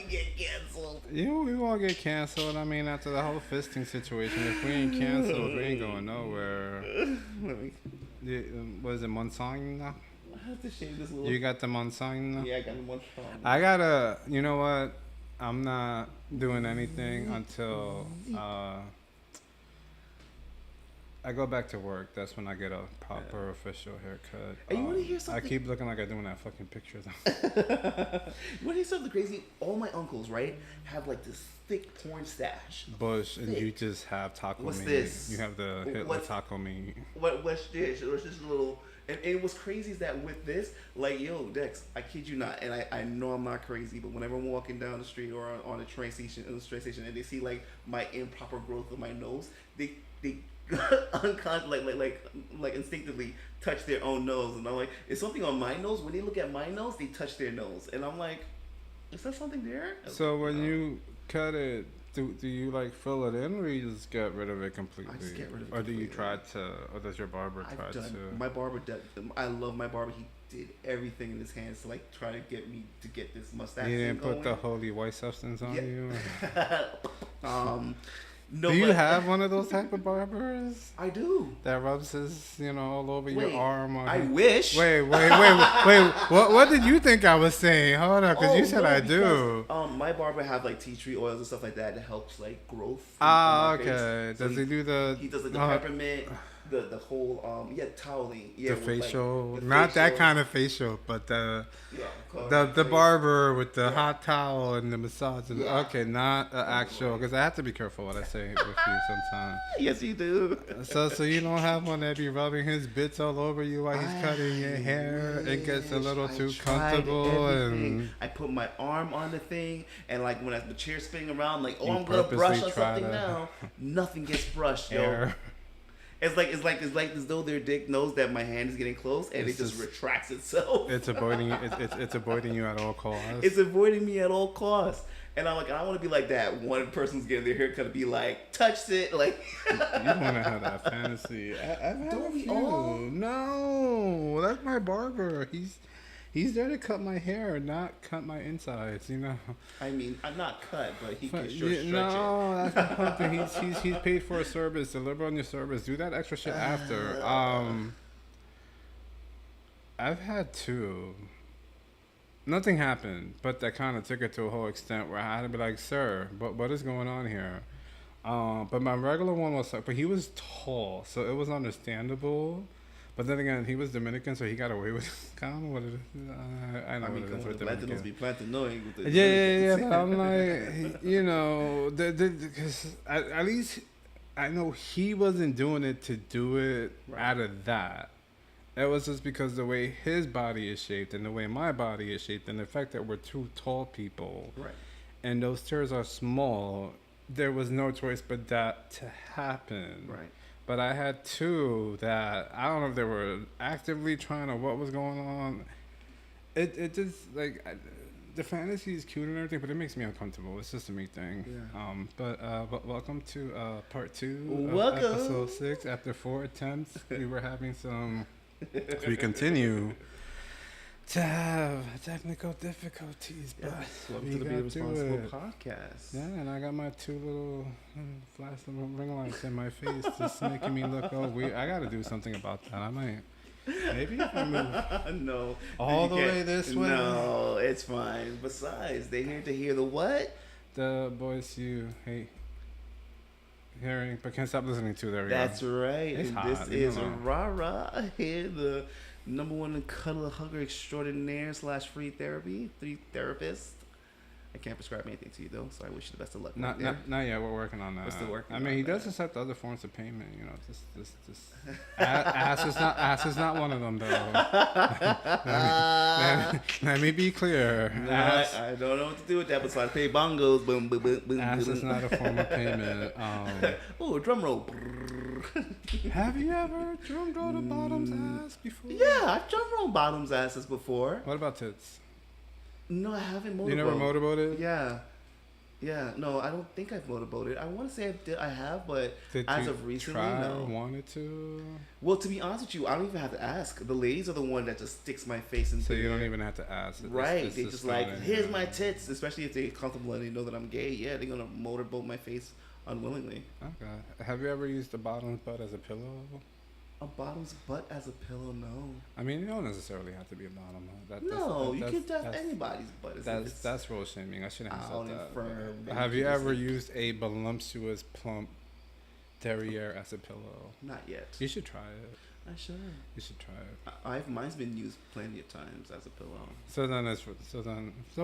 get canceled. We won't get canceled. I mean, after the whole fisting situation, if we ain't canceled, we ain't going nowhere. Was it Monsignor? I have to shave this little. You got the Monsignor? Yeah, I got the Monsignor. I gotta. You know what? I'm not doing anything until I go back to work. That's when I get a proper official haircut. And you want to hear something? I keep looking like I'm doing that fucking picture though. You want to hear something crazy? All my uncles, right, have like this thick porn stash. Bush, and you just have taco What's meat. this? You have the Hitler taco meat. What's this? It was just a little. And what's crazy is that with this, like, yo, Dex, I kid you not, and I know I'm not crazy, but whenever I'm walking down the street or on a train station, and they see like my improper growth of my nose, they unconsciously, like instinctively touch their own nose, and I'm like, is something on my nose? When they look at my nose, they touch their nose, and I'm like, is there something there? So when you cut it, do you like fill it in, or you just get rid of it completely? I just get rid of it. Or do you try to? Or does your barber try to? My barber, I love my barber. He did everything in his hands to like try to get me to get this mustache. He didn't going. put the holy white substance on you. No, do you have one of those type of barbers? I do. That rubs his, all over your arm. Or I wish. Wait. What did you think I was saying? Hold on, because you said I do. My barber have like tea tree oils and stuff like that helps like growth. Okay. Does he do the? He does like the peppermint. The whole toweling, the facial, like, not facial. that kind of facial, but the barber with the hot towel and the massage. Okay, not the actual, because I have to be careful what I say with you sometimes. Yes, you do. So you don't have one that be rubbing his bits all over you while he's cutting your hair. It gets a little too comfortable, and I put my arm on the thing, and like when the chair's spinning around, like I'm gonna brush on something now. Nothing gets brushed, yo. It's like as though their dick knows that my hand is getting close, and it just retracts itself. It's avoiding it's avoiding you at all costs. It's avoiding me at all costs, and I'm like, I want to be like that. One person's getting their haircut to be like, touched it, like. You want to have that fantasy? Don't we all? No, that's my barber. He's there to cut my hair, not cut my insides, I mean, I'm not cut, but he can sure stretch it. No, that's not something. He's paid for a service. Deliver on your service. Do that extra shit after. I've had two. Nothing happened, but that kind of took it to a whole extent where I had to be like, sir, what is going on here? But my regular one was like, but he was tall, so it was understandable. But then again, he was Dominican, so he got away with it. I don't know what it is. I know what it is with Dominicans be planting Yeah. But I'm like, because at least I know he wasn't doing it to do it out of that. It was just because the way his body is shaped and the way my body is shaped and the fact that we're two tall people. Right. And those chairs are small. There was no choice but that to happen. Right. But I had two that I don't know if they were actively trying or what was going on. It just like the fantasy is cute and everything, but it makes me uncomfortable. It's just a me thing. Yeah. But welcome to part 2 of episode 6. After 4 attempts, we were having some. We continue to have technical difficulties, but welcome to the Be Responsible podcast. Yeah, and I got my two little flashing ring lights in my face, just making me look all weird. I got to do something about that. I might. Maybe if I move no, all the way this way. No, it's fine. Besides, they here to hear the what? The voice you hate hearing, but can't stop listening to. There we go. That's right. It's and hot, this is Rah here, the number one cuddler hugger extraordinaire / free therapist. I can't prescribe anything to you though, so I wish you the best of luck. Not yet. We're working on that. We're still working. I mean, he does accept other forms of payment. Ass is not one of them though. Let me be clear. I don't know what to do with that, besides pay bongos. Boom, boom, boom, boom. Ass is not a form of payment. Oh, drum roll. Have you ever drum rolled a bottom's ass before? Yeah, I've drum rolled bottom's asses before. What about tits? No, I haven't motorboated. You never motorboated? Yeah. Yeah, no, I don't think I've motorboated. I want to say I have, but Did as you of recently, try or no. wanted to? Well, to be honest with you, I don't even have to ask. The ladies are the one that just sticks my face into So you the don't air. even have to ask. Right. They just like, kinda, here's yeah. my tits, especially if they're comfortable and they know that I'm gay. Yeah, they're going to motorboat my face unwillingly. Okay. Have you ever used the bottom's butt as a pillow? A bottom's butt as a pillow, no. I mean, you don't necessarily have to be a bottom. No, you can have anybody's butt. That's role shaming. I shouldn't have out said and that. firm. But have you ever used a voluptuous, plump derriere as a pillow? Not yet. You should try it. I should. You should try it. Mine's been used plenty of times as a pillow. So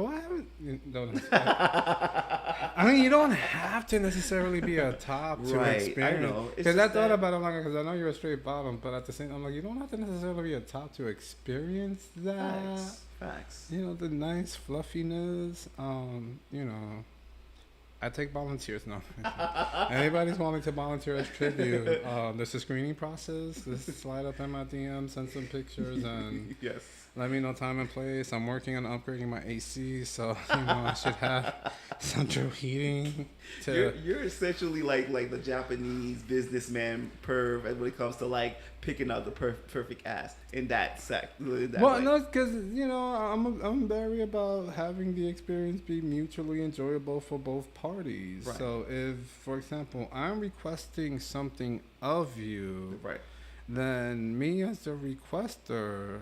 why haven't you don't? I mean, you don't have to necessarily be a top to Right, I experience. know. It's Because I just thought that- about it longer. Because I know you're a straight bottom, but at the same time, I'm like, you don't have to necessarily be a top to experience that. Facts. You know, the nice fluffiness. You know, I take volunteers now. Anybody's wanting to volunteer as tribute, there's a screening process. Just slide up in my DM, send some pictures, and Yes. let me know time and place. I'm working on upgrading my AC, so you know I should have central heating. You're essentially like the Japanese businessman perv when it comes to like picking out the perfect ass in that Well, way. no, because you know I'm very about having the experience be mutually enjoyable for both parties. Right. So if, for example, I'm requesting something of you, Right. then me as the requester,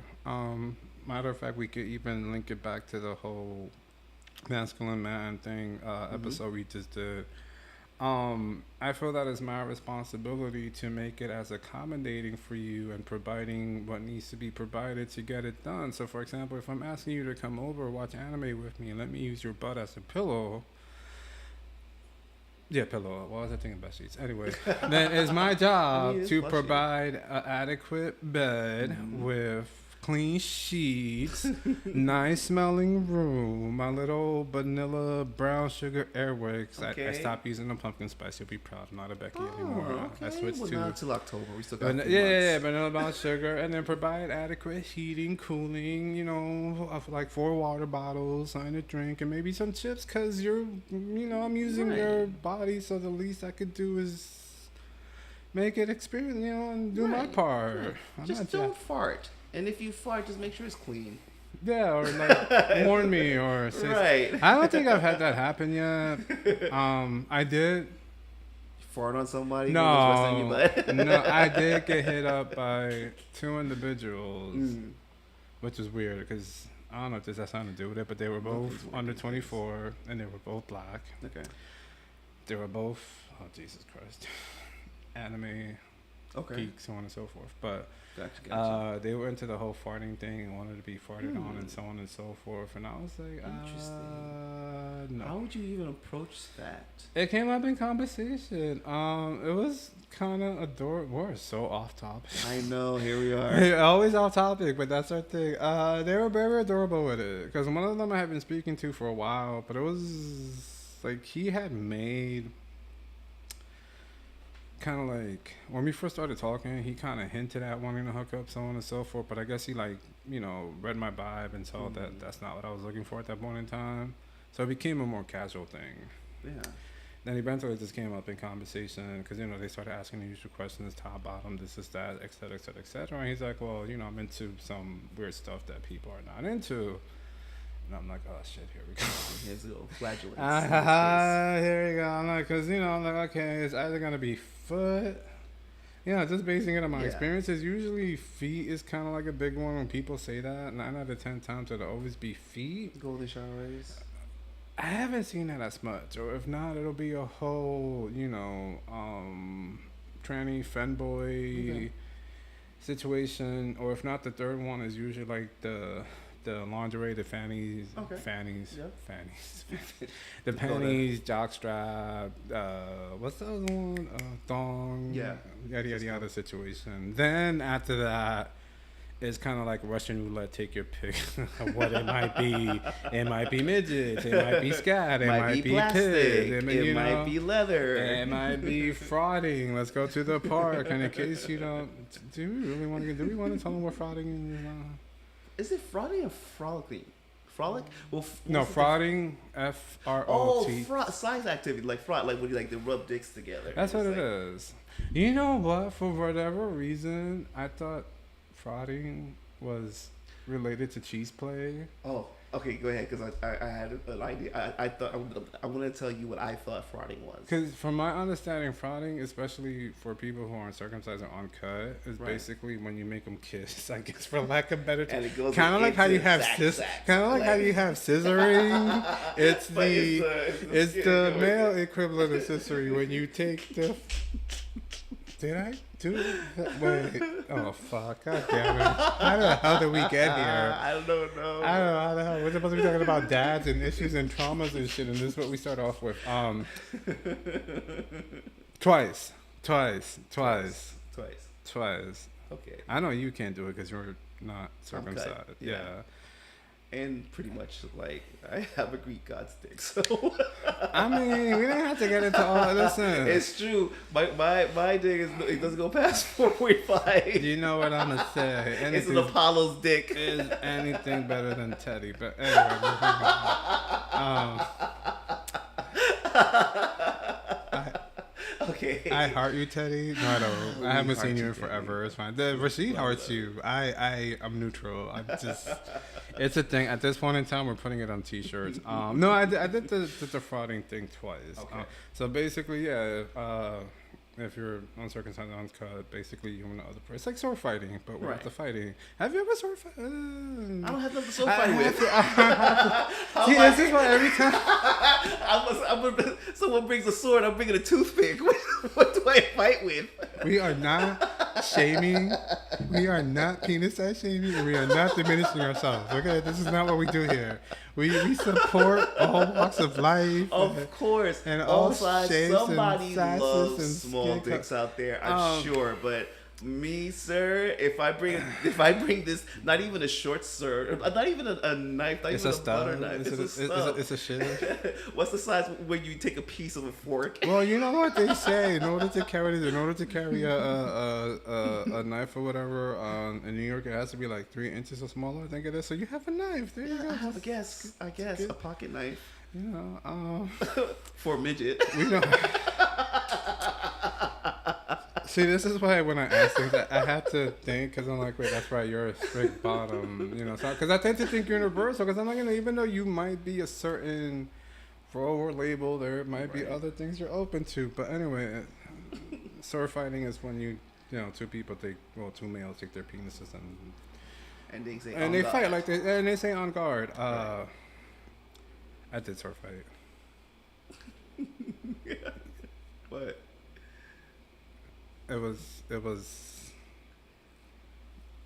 matter of fact, we could even link it back to the whole masculine man thing episode we just did. I feel that it's my responsibility to make it as accommodating for you and providing what needs to be provided to get it done. So, for example, if I'm asking you to come over, watch anime with me, and let me use your butt as a pillow. Yeah, pillow. What was I thinking about sheets? Anyway, then it's my job it's to plushy. provide an adequate bed with clean sheets, nice smelling room, my little vanilla brown sugar airwicks. Okay. I stopped using the pumpkin spice. You'll be proud. I'm not a Becky anymore. Okay. I switched Well, to not until October. We still got yeah, 3 yeah, months. vanilla brown sugar, and then provide adequate heating, cooling, you know, of like 4 water bottles, something to drink, and maybe some chips, cause I'm using Right. your body, so the least I could do is make it experience, you know, and do my Right. part. Right. I'm Just not don't fart. And if you fart, just make sure it's clean. yeah, or like warn me or say. Right. I don't think I've had that happen yet. I did. Fart on somebody. when it's resting on No, your butt. no, I did get hit up by 2 individuals. Mm. Which is weird because I don't know if this has something to do with it, but they were both Nothing's weird under these 24 and they were both black. Okay. They were both, oh Jesus Christ, anime Okay. geeks, so on and so forth. But Gotcha. they were into the whole farting thing and wanted to be farted on and so on and so forth. And I was like, no. How would you even approach that? It came up in conversation. It was kind of adorable. We're so off topic. I know. Here we are. Always off topic, but that's our thing. They were very adorable with it because one of them I had been speaking to for a while, but it was like he had made kind of like when we first started talking, he kind of hinted at wanting to hook up, so on and so forth. But I guess he read my vibe and saw that that's not what I was looking for at that point in time. So it became a more casual thing. Yeah. Then eventually it just came up in conversation because, they started asking the usual questions, top, bottom, this is that, et cetera, et cetera, et cetera. And he's like, well, I'm into some weird stuff that people are not into. And I'm like, oh, shit, here we go. Here's a little flatulence. Here we go. I'm like, because, I'm like, okay, it's either going to be foot. Just basing it on my experiences. Usually feet is kind of like a big one when people say that. 9 out of 10 times it'll always be feet. Golden showers. I haven't seen that as much, or if not, it'll be a whole, tranny femboy situation, or if not, the third one is usually like the lingerie, the fannies, Okay. fannies, Yep. fannies, the panties, jockstrap. What's the other one? Thong. Yeah. Yada yada yada situation. Then after that, it's kind of like Russian roulette. Take your pick of what it might be. It might be midgets. It might be scat. It might be plastic. pigs. It might be leather. It might be frauding. Let's go to the park. And in case you don't, do we want to tell them what frauding is? Is it frauding or frolicking? Frolic? Well, No, what's the frauding. FROT. Oh, fraud, science activity, like fraud, like when you like they rub dicks together. That's what It's it like, is. You know what? For whatever reason, I thought frauding was related to cheese play. Oh, okay, go ahead, because I had an idea. I thought I want to tell you what I thought frauding was. Because from my understanding, frauding, especially for people who aren't circumcised or uncut, is Right. basically when you make them kiss. I guess for lack of better And term, it goes kind of like how you into have sack, kind of like how you have scissoring. It's But it's the male equivalent of scissoring when you take the. Did I do that? Wait. Oh, fuck. God damn it. How the hell did we get here? I don't know. I don't know how the hell. We're supposed to be talking about dads and issues and traumas and shit, and this is what we start off with. Twice. Okay. I know you can't do it because you're not circumcised. Yeah. And pretty much like I have a Greek god stick, so I mean, we didn't have to get into all. Listen, it's true. My dick is it doesn't go past 4.5. you know what I'm gonna say. It's an Apollo's dick. Is anything better than Teddy? But anyway, Okay. I heart you, Teddy. No, I don't. I haven't seen you in Teddy. forever. It's fine. Rashid hearts you. I'm neutral. I'm just. It's a thing. At this point in time, we're putting it on T-shirts. No, I did the frauding thing twice. Okay. So basically, yeah. If you're uncircumcised and uncut, basically you and the other person. It's like sword fighting, but without Right. the fighting. Have you ever sword fight? I don't have nothing to sword fight with. See, this is why every time. Someone brings a sword, I'm bringing a toothpick. What do I fight with? We are not shaming. We are not penis size shaming, and we are not diminishing ourselves. Okay, this is not what we do here. We support all walks of life. Of course, and all all sides. shapes Somebody and sizes loves and small skin dicks co- out there, I'm sure. But me, sir, if I bring this, not even a short sword, not even a knife, not It's even a a butter stub. knife. It's It's a stub. it's a shit. What's the size when you take a piece of a fork? Well, you know what they say. In order to carry a knife or whatever in New York, it has to be like 3 inches or smaller. I think it is. So you have a knife. There you go. I guess a pocket knife You know. for a midget. We don't. See, this is why when I ask things, I had to think because I'm like, wait, that's right, you're a strict bottom, you know. Because I tend to think you're universal. Because I'm not gonna, even though you might be a certain role or label, there might be other things you're open to. But anyway, sword fighting is when two males take their penises And they say, and they fight like they say on guard. I did sword fight. What? It was.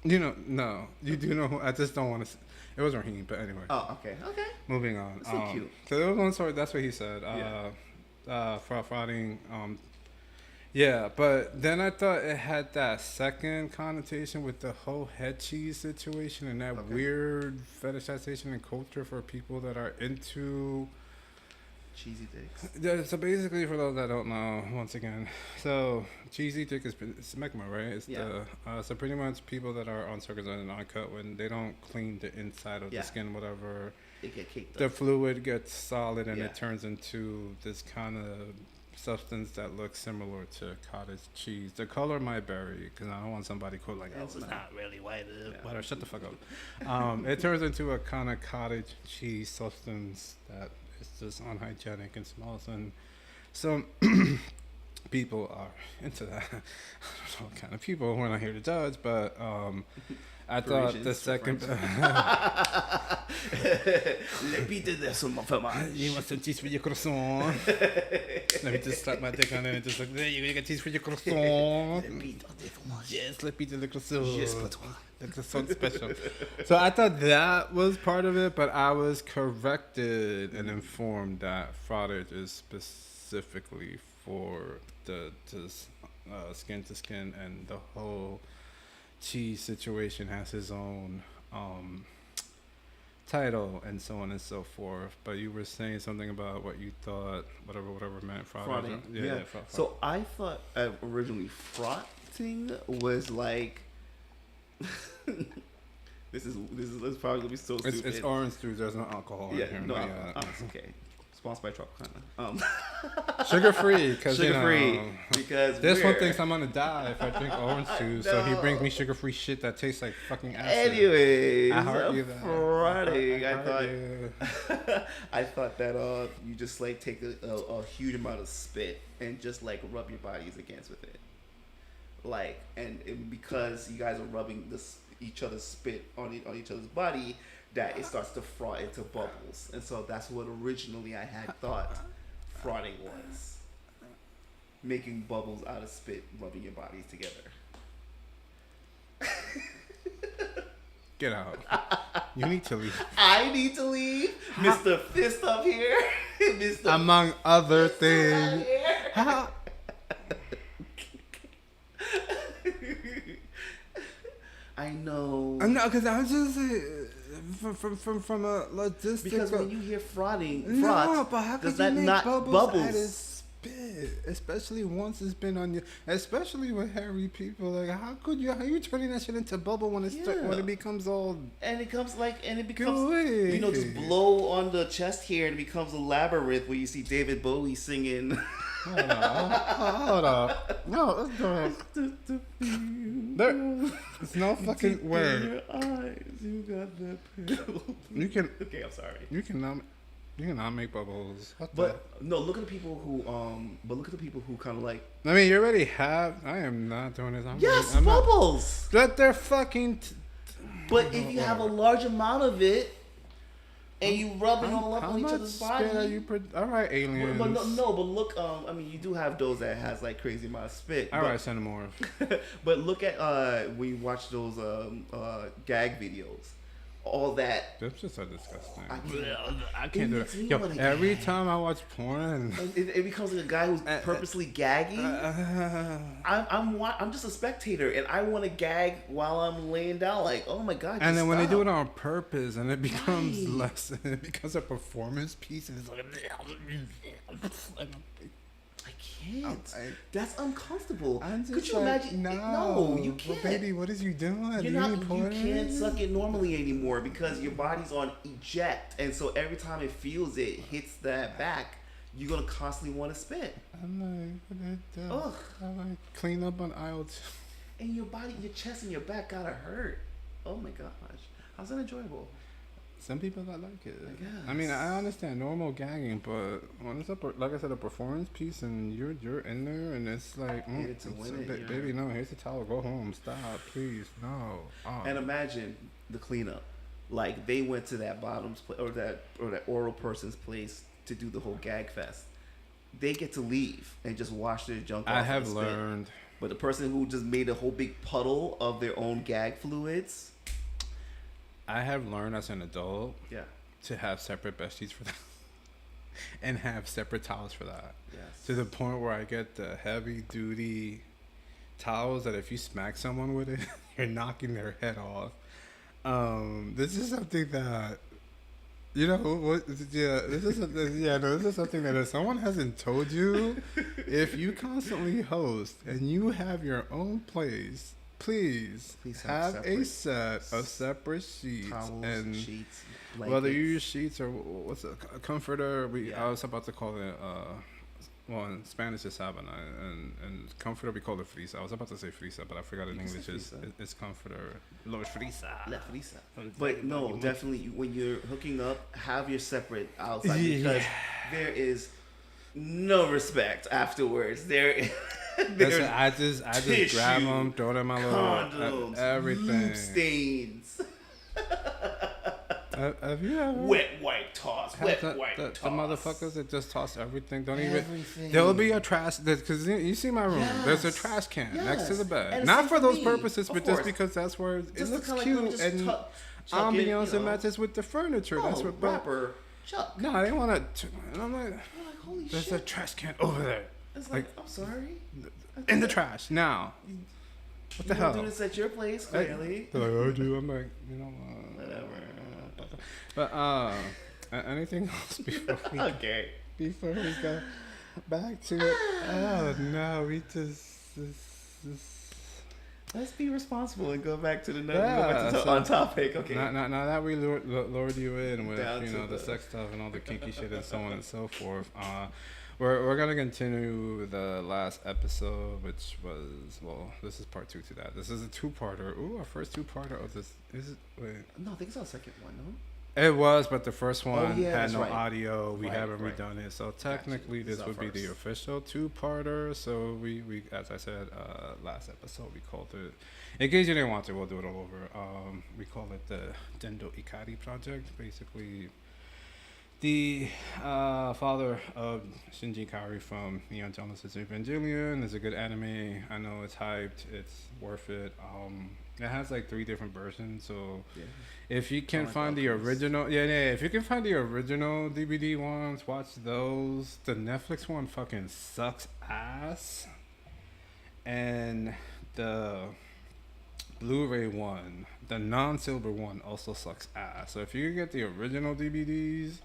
You know, no, you do know. I just don't want to. It was Raheem, but anyway. Oh, okay. Moving on. So cute. So it was one sword. That's what he said. Frauding. Yeah, but then I thought it had that second connotation with the whole head cheese situation and that weird fetishization and culture for people that are into Cheesy dicks. Yeah, so basically, for those that don't know, once again, so cheesy dick is smegma, right? It's so pretty much people that are uncircumcised and uncut, when they don't clean the inside of the skin, whatever, they get caked the up. fluid gets solid and it turns into this kind of substance that looks similar to cottage cheese. The color might vary because I don't want somebody quote like, "Oh, it's not really white." Whatever, shut the fuck up. It turns into a kind of cottage cheese substance that is just unhygienic and smells, and some people are into that. I don't know what kind of people. We're not here to judge, but I thought the second. You want some cheese for your croissant? Let me just slap my dick on it and just like, there you got cheese for your croissant. Yes, let me do the croissant. The croissant special. So I thought that was part of it, but I was corrected and informed that fraudage is specifically for the skin to skin, and the whole cheese situation has his own title and so on and so forth. But you were saying something about what you thought whatever meant frauding. Yeah. So I thought originally frotting was like This is probably gonna be so stupid. It's orange juice. There's no alcohol in here. No, Yeah. okay. Sponsored by Tropicana. Sugar free, because Sugar free, because this one thinks I'm gonna die if I drink orange juice. So he brings me sugar free shit that tastes like fucking acid. Anyways, I heard you that. Friday, I heard thought you. I thought that you just like take a huge amount of spit and just like rub your bodies against with it, like and because you guys are rubbing each other's spit on each other's body, that it starts to froth into bubbles, and so that's what originally I had thought frothing was, making bubbles out of spit, rubbing your bodies together. Get out. You need to leave. I need to leave, Mr. Fist up here, Mr. Among other things. How? I know. No, because I was just from a logistical. Because when you hear frothing, no, but how does could that you make not bubbles out of spit? Especially once it's been on you. Especially with hairy people. Like, how you turning that shit into bubble when when it becomes all. And it becomes gooey. just blow on the chest hair and it becomes a labyrinth where you see David Bowie singing. Hold up. No, let's go. There's no fucking word. Your eyes, you got that pill. You can. Okay, I'm sorry. You cannot make bubbles. No, look at the people who kind of like. I mean, you already have. I am not doing this. I'm bubbles. But they're fucking. But if you have a large amount of it, and you rub it all up on each other's body. All right, aliens. But look. I mean, you do have those that has like crazy amount of spit. All right, Xenomorph. But look at when you watch those gag videos. All that. That's just so disgusting. I can't do it. Yo, every time I watch porn, it becomes like a guy who's purposely gagging. I'm just a spectator, and I want to gag while I'm laying down. Like, oh my god! And then when they do it on purpose, and it becomes less, and it becomes a performance piece, and it's like. I can't. That's uncomfortable. Could you like, imagine? No, you can't. Well, baby, what is you doing? You can't suck it normally anymore because your body's on eject, and so every time it feels it hits that back, you're gonna constantly want to spit. I'm like clean up on aisle 2. And your body, your chest and your back gotta hurt. Oh my gosh, how's that enjoyable? Some people that like it. I mean, I understand normal gagging, but when it's like I said, a performance piece, and you're in there, and it's like, baby, no, here's the towel, go home, stop, please, no. Oh. And imagine the cleanup, like they went to that bottom's or that oral person's place to do the whole gag fest. They get to leave and just wash their junk off. I have learned, but the person who just made a whole big puddle of their own gag fluids. I have learned as an adult to have separate besties for that and have separate towels for that. Yes. To the point where I get the heavy duty towels that if you smack someone with it, you're knocking their head off. This is something that, you know, this is something that if someone hasn't told you, if you constantly host and you have your own place, Please have a set of separate sheets, towels, and sheets, whether you use sheets or what's a comforter. I was about to call it. Well, in Spanish it's sabana, and comforter we call it frisa. I was about to say frisa, but I forgot in English it's comforter. Los frisa. La frisa. But no, definitely when you're hooking up, have your separate outside because there is no respect afterwards. I just grab them, throw them in my little everything. Stains. Have you ever wet white toss? The motherfuckers that just toss everything. There'll be a trash because you see my room. Yes. There's a trash can next to the bed. Not for those purposes, but just because that's where it looks cute and ambiance and matches with the furniture. That's what rapper Chuck. No, they want to. And I'm like, holy there's shit. a trash can over there. It's like, I'm sorry. In the trash now. What the hell? You do this at your place, clearly. They're like, oh, dude. I'm like, you know whatever. But anything else before we before we go back to it? Oh no, we just let's be responsible and go back to the Yeah, on topic. Okay. Now that we lured you in with Down you to know the sex stuff and all the kinky shit and so on and so forth, we're gonna continue the last episode, which was this is part 2 to that. This is a two-parter. Ooh, our first two-parter of this is it? Wait. No, I think it's our second one. No. It was, but the first one had no right. audio. We haven't right. redone it, so technically Gotcha. this would be the official two-parter. So we as I said last episode, we called it. In case you didn't watch it, we'll do it all over. We call it the Gendo Ikari project. Basically, the father of Shinji Ikari from Neon Genesis Evangelion is a good anime. I know it's hyped. It's worth it. It has like 3 different versions, so if you can find the original, if you can find the original DVD ones, watch those. The Netflix one fucking sucks ass, and the Blu-ray one, the non-silver one, also sucks ass. So if you can get the original DVDs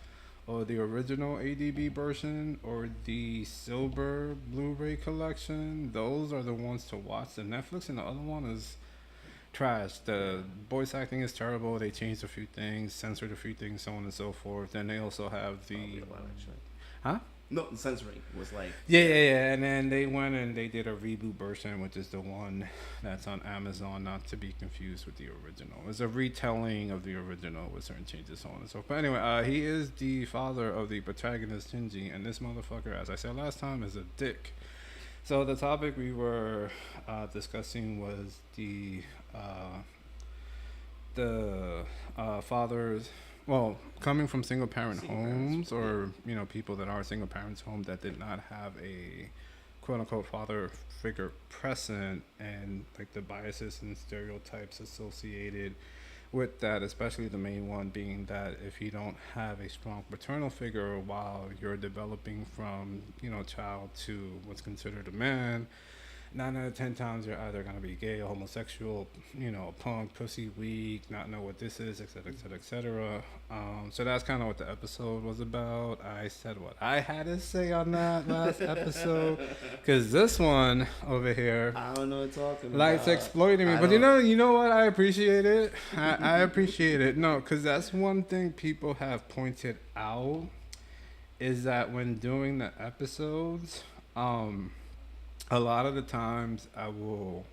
or the original ADB version or the silver Blu-ray collection, those are the ones to watch. The Netflix and the other one is trash. The voice acting is terrible. They changed a few things, censored a few things, so on and so forth. Then they also have the No, the censoring was like and then they went and they did a reboot version, which is the one that's on Amazon, not to be confused with the original. It's a retelling of the original with certain changes, so on and so forth. But anyway, he is the father of the protagonist Shinji, and this motherfucker, as I said last time, is a dick. So the topic we were discussing was the fathers, coming from single parent homes, or people that are single parents home that did not have a quote unquote father figure present, and like the biases and stereotypes associated with that, especially the main one being that if you don't have a strong paternal figure while you're developing from child to what's considered a man, 9 out of 10 times you're either going to be gay or homosexual, punk, pussy, weak, not know what this is, etc., etc., etc. So that's kind of what the episode was about. I said what I had to say on that last episode, because this one over here, I don't know what you're talking likes about. exploiting me. But you know what? I appreciate it. I appreciate it. No, because that's one thing people have pointed out, is that when doing the episodes, a lot of the times I will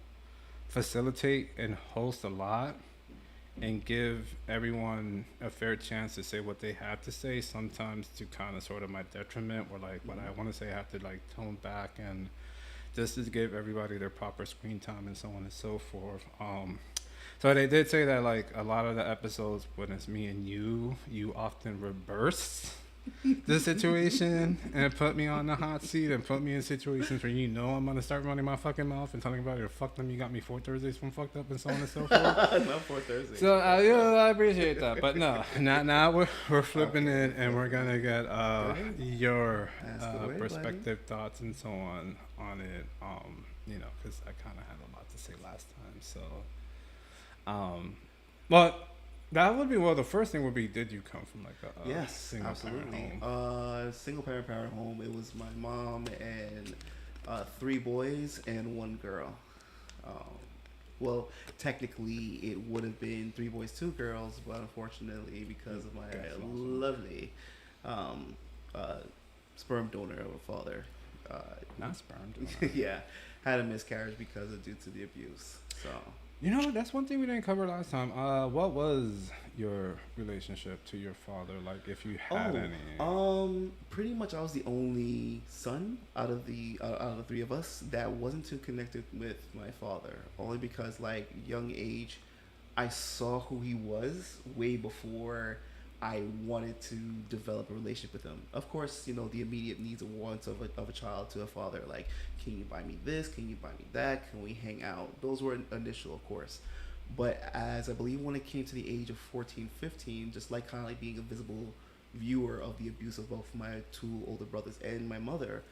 facilitate and host a lot and give everyone a fair chance to say what they have to say, sometimes to kind of sort of my detriment, where like what I want to say I have to like tone back, and just to give everybody their proper screen time and so on and so forth. So they did say that like a lot of the episodes when it's me and you often reverse the situation and put me on the hot seat and put me in situations where I'm gonna start running my fucking mouth and telling everybody to fuck them. You got me 4 Thursdays from fucked up and so on and so forth. Not 4 Thursdays. So I appreciate that, but no, now we're flipping it, and we're gonna get your perspective, thoughts, and so on it. Because I kind of had a lot to say last time. So, but. That would be the first thing would be, did you come from like a yes, single absolutely. parent home? Single parent home. It was my mom and 3 boys and 1 girl. Well, technically it would have been 3 boys, 2 girls, but unfortunately because of my lovely sperm donor of a father, not sperm donor. yeah, had a miscarriage due to the abuse. So. That's one thing we didn't cover last time. What was your relationship to your father like, if you had any? Pretty much I was the only son out of the 3 of us that wasn't too connected with my father. Only because like young age, I saw who he was way before I wanted to develop a relationship with him. Of course, the immediate needs and wants of a child to a father, like, can you buy me this? Can you buy me that? Can we hang out? Those were initial, of course. But as I believe when it came to the age of 14, 15, just like kind of like being a visible viewer of the abuse of both my 2 older brothers and my mother,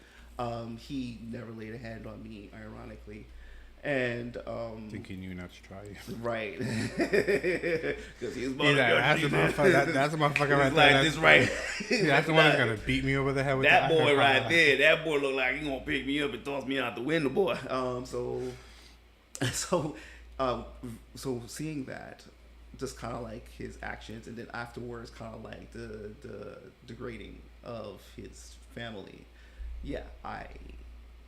he never laid a hand on me, ironically. And think he knew not to try you. Right. Because he was that's a motherfucker right there. This right. That's the one that's gonna beat me over the head with that boy right there. That boy look like he gonna pick me up and toss me out the window, boy. So So seeing that, just kind of like his actions, and then afterwards, kind of like the degrading of his family. Yeah, I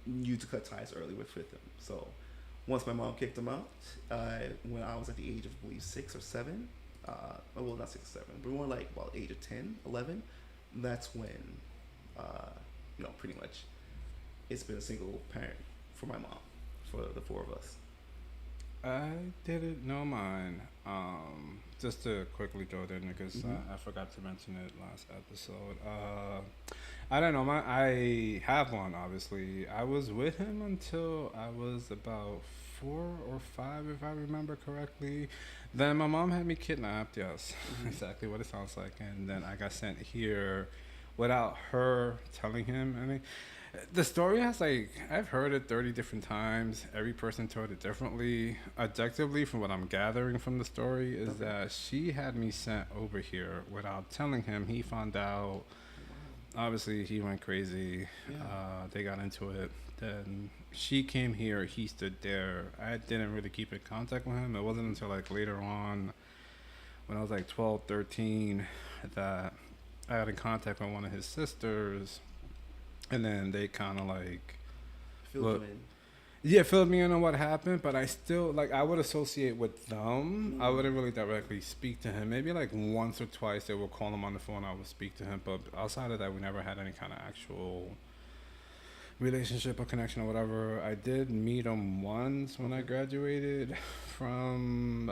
knew to cut ties early with him. So once my mom kicked him out, when I was at the age of I believe 6 or 7, well not 6 or 7, but more like about age of 10, 11. That's when, pretty much, it's been a single parent for my mom, for the four of us. I didn't know mine. Just to quickly throw it in because I forgot to mention it last episode. I don't know mine. I have one. Obviously, I was with him until I was about 4 or 5, if I remember correctly. Then my mom had me kidnapped. Yes, exactly what it sounds like. And then I got sent here without her telling him. I mean, the story has like I've heard it 30 different times. Every person told it differently. Objectively, from what I'm gathering from the story, is that she had me sent over here without telling him. He found out. Obviously, he went crazy. Yeah. They got into it. Then she came here. He stood there. I didn't really keep in contact with him. It wasn't until like later on, when I was like 12, 13, that I got in contact with one of his sisters. And then they kind of like Filled you in. yeah, filled me in on what happened, but I still like I would associate with them. I wouldn't really directly speak to him. Maybe like once or twice they would call him on the phone. I would speak to him, but outside of that, we never had any kind of actual relationship or connection or whatever. I did meet him once when I graduated from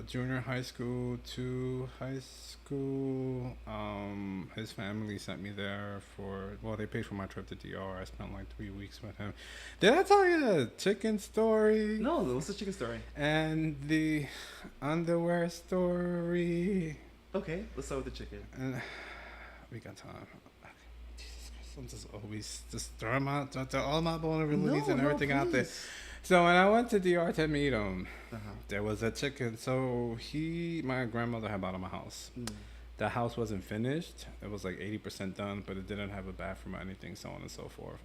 junior high school to high school. His family sent me there they paid for my trip to DR. I spent like 3 weeks with him. Did I tell you the chicken story? No, what's the chicken story? And the underwear story. Okay, let's start with the chicken. And we got time. I'm just always just throwing all my vulnerabilities and everything out there. So when I went to DR to meet him, there was a chicken. So my grandmother had bought him a house. The house wasn't finished. It was like 80% done, but it didn't have a bathroom or anything, so on and so forth.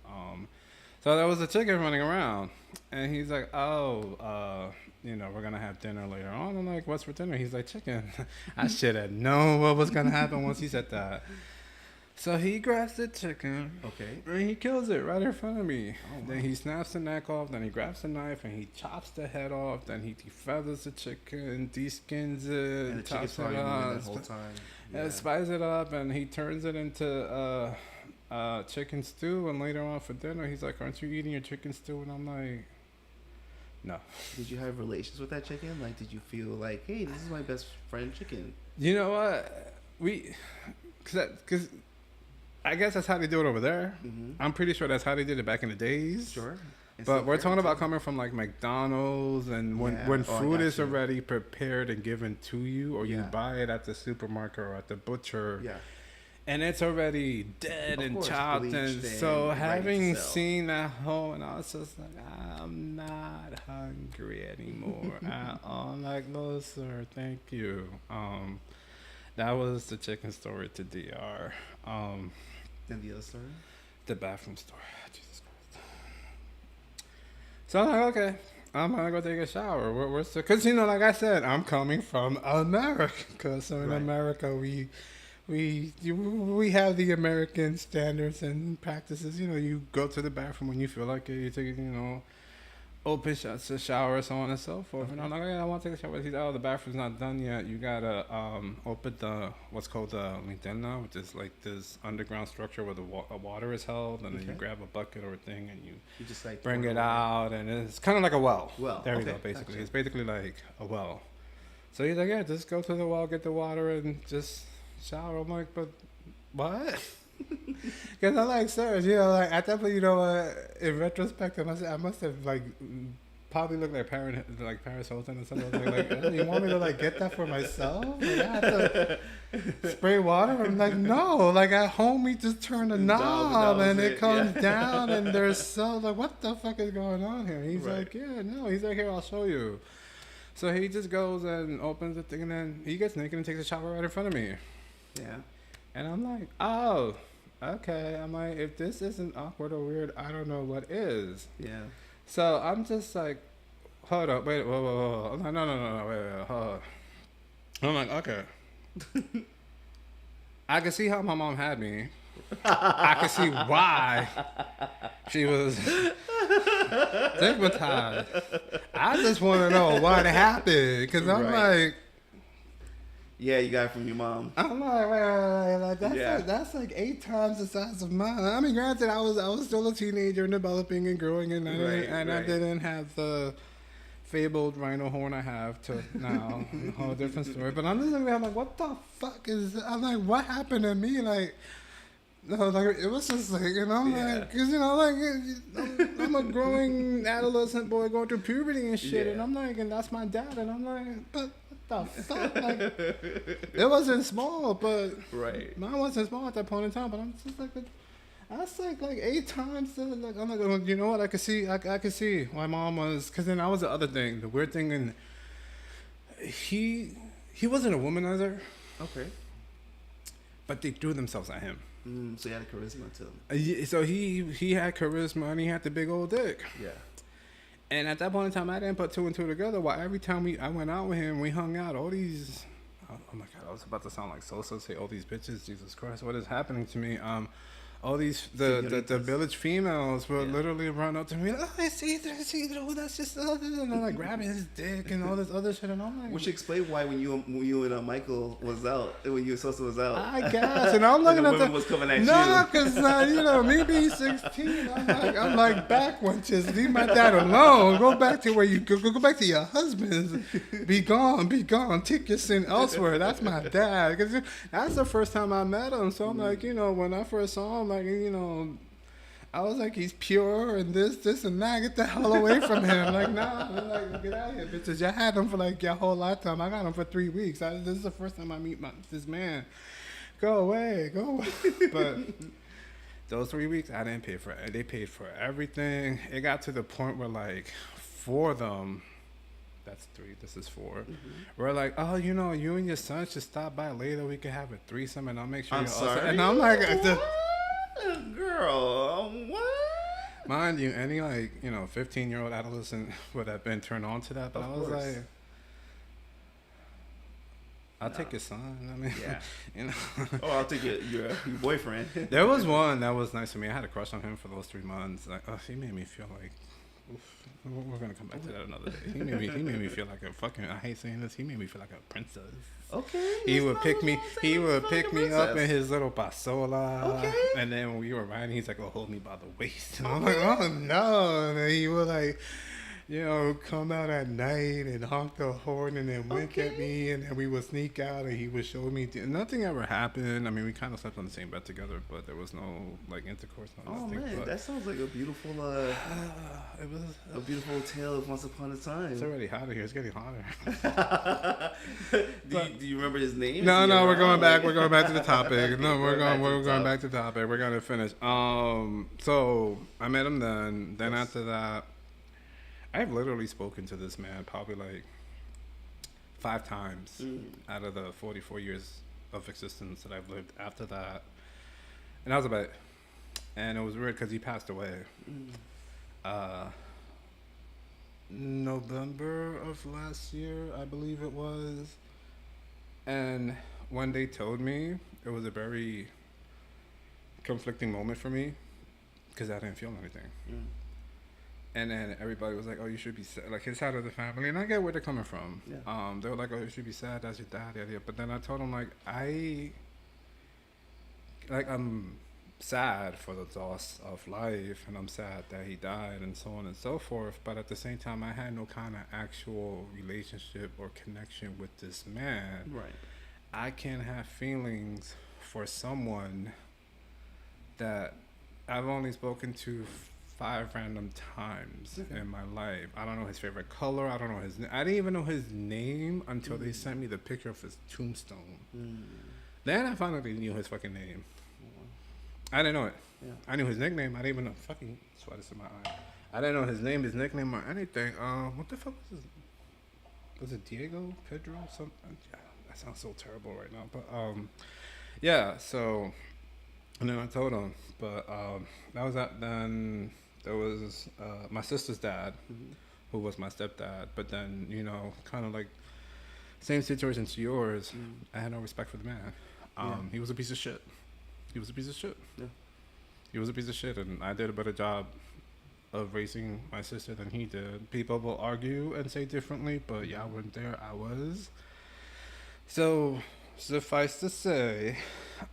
So there was a chicken running around, and he's like, we're gonna have dinner later on. I'm like, what's for dinner? He's like, chicken. I should have known what was gonna happen once he said that. So he grabs the chicken, and he kills it right in front of me. Oh, wow. Then he snaps the neck off, then he grabs the knife, and he chops the head off, then he defeathers the chicken, deskins it, and the chicken's probably that whole time. And spices it up, and he turns it into chicken stew, and later on for dinner, he's like, aren't you eating your chicken stew? And I'm like, no. Did you have relations with that chicken? Like, did you feel like, hey, this is my best friend chicken? You know what? Because I guess that's how they do it over there. I'm pretty sure that's how they did it back in the days. Sure. But we're talking about coming from like McDonald's, and when food is already prepared and given to you, or you buy it at the supermarket or at the butcher, and it's already dead and chopped. And so having seen that whole, and I was just like, I'm not hungry anymore at all. I'm like, no, sir, thank you. That was the chicken story to DR. And the other story? The bathroom story. Jesus Christ. So I'm like, okay, I'm gonna go take a shower. Because like I said, I'm coming from America. So in America, we have the American standards and practices. You go to the bathroom when you feel like it. You take open shower, so on and so forth. And I'm like, I want to take a shower. He's like, the bathroom's not done yet. You gotta open what's called the linterna, which is like this underground structure where the water is held, and then you grab a bucket or a thing, and you just like bring it out, and it's kind of like a well. There you go. Basically, It's basically like a well. So he's like, just go to the well, get the water, and just shower. I'm like, but what? Because I'm like, sir, at that point, in retrospect, I must have like probably looked like Paris Hilton or something. Like, you want me to like get that for myself? Like, I have to spray water? I'm like, no. Like at home, we just turn the knob and it comes down, and there's like, what the fuck is going on here? He's like, He's like, here, I'll show you. So he just goes and opens the thing, and then he gets naked and takes a shower right in front of me. Yeah. And I'm like, oh, okay. I'm like, if this isn't awkward or weird, I don't know what is. Yeah. So I'm just like, hold up, wait, whoa. I'm like, no, wait, hold up. I'm like, okay. I can see how my mom had me. I can see why she was stigmatized. I just want to know what happened because I'm Right. like, Yeah, you got it from your mom. I'm like, wait, like that's Yeah. that's like 8 times the size of mine. I mean, granted, I was still a teenager and developing and growing, and I didn't have the fabled rhino horn I have to now. A whole different story. But I'm just like, what the fuck is? I'm like, what happened to me? Like, no, like it was just like, and I'm like, cause like I'm a growing adolescent boy going through puberty and shit, and I'm like, and that's my dad, and I'm like, but what the fuck? Like, it wasn't small, but mine wasn't small at that point in time. But I'm just like, that's like 8 times. Like, I'm like, well, you know what? I could see my mom was, cause then that was the other thing, the weird thing, and he wasn't a womanizer. Okay. But they threw themselves at him. So he had a charisma to him. So he had charisma and he had the big old dick. Yeah. And at that point in time, I didn't put 2 and 2 together. Well, every time I went out with him, we hung out. All these, oh my god, I was about to sound like Sosa. Say all these bitches. Jesus Christ, what is happening to me? All these the village females will literally run up to me like, oh, it's either, oh, that's just and they're like grabbing his dick and all this other shit, and I'm like, which explains why when you and Michael was out, when you and Sosa was out, I guess, and I'm looking at the was coming at no, because me being 16, I'm like backwards. Leave my dad alone. Go back to where you go back to your husband's. Be gone. Take your sin elsewhere. That's my dad. Because that's the first time I met him. So I'm like, when I first saw him, like, I was like, he's pure and this and that. Get the hell away from him. Like, nah, I'm like, get out of here, bitches. Y'all had him for like your whole lifetime. I got him for 3 weeks. This is the first time I meet this man. Go away. But those 3 weeks, I didn't pay for it. They paid for everything. It got to the point where, like, 4 of them, that's 3, this is 4. Mm-hmm. We're like, oh, you and your son should stop by later. We could have a threesome, and I'll make sure I'm you're sorry. also. And I'm like, girl, what? Mind you, any 15-year-old adolescent would have been turned on to that, but I was like, I'll take your son. I mean, yeah. Oh, I'll take your boyfriend. There was one that was nice to me. I had a crush on him for those 3 months. Like, he made me feel like, we're gonna come back to that another day. He made me feel like a fucking. I hate saying this. He made me feel like a princess. Okay. He would pick me up in his little pasola. Okay. And then when we were riding, he's like, "Oh, hold me by the waist." And I'm like, "Oh no!" And then he would like, come out at night and honk the horn and then wink at me, and then we would sneak out and he would show me. Nothing ever happened. I mean, we kind of slept on the same bed together, but there was no intercourse. Nothing. Man, that sounds like a beautiful. It was a beautiful tale of once upon a time. It's already hotter here. It's getting hotter. Do you remember his name? No, we're going back. We're going back to the topic. No, we're going back to the topic. We're gonna finish. So I met him then. Then after that, I've literally spoken to this man probably like 5 times out of the 44 years of existence that I've lived after that. And that was about it. And it was weird because he passed away. November of last year, I believe it was. And when they told me, it was a very conflicting moment for me because I didn't feel anything. And then everybody was like, "Oh, you should be sad." Like his side of the family, and I get where they're coming from. Yeah. They were like, "Oh, you should be sad. That's your dad." Yeah. But then I told them I'm sad for the loss of life, and I'm sad that he died, and so on and so forth. But at the same time, I had no kind of actual relationship or connection with this man. Right. I can't have feelings for someone that I've only spoken to 5 random times in my life. I don't know his favorite color. I don't know his name. I didn't even know his name until they sent me the picture of his tombstone. Then I finally knew his fucking name. I didn't know it. Yeah. I knew his nickname. I didn't even know. Fucking sweat is in my eye. I didn't know his name, his nickname, or anything. What the fuck was his? Was it Diego? Pedro? Something? Yeah, that sounds so terrible right now. But yeah. So, and then I told him. But that was that. Then there was my sister's dad, who was my stepdad. But then, kind of like same situation to yours. I had no respect for the man. He was a piece of shit. He was a piece of shit. Yeah. He was a piece of shit, and I did a better job of raising my sister than he did. People will argue and say differently, but yeah, I wasn't there. I was. So, suffice to say,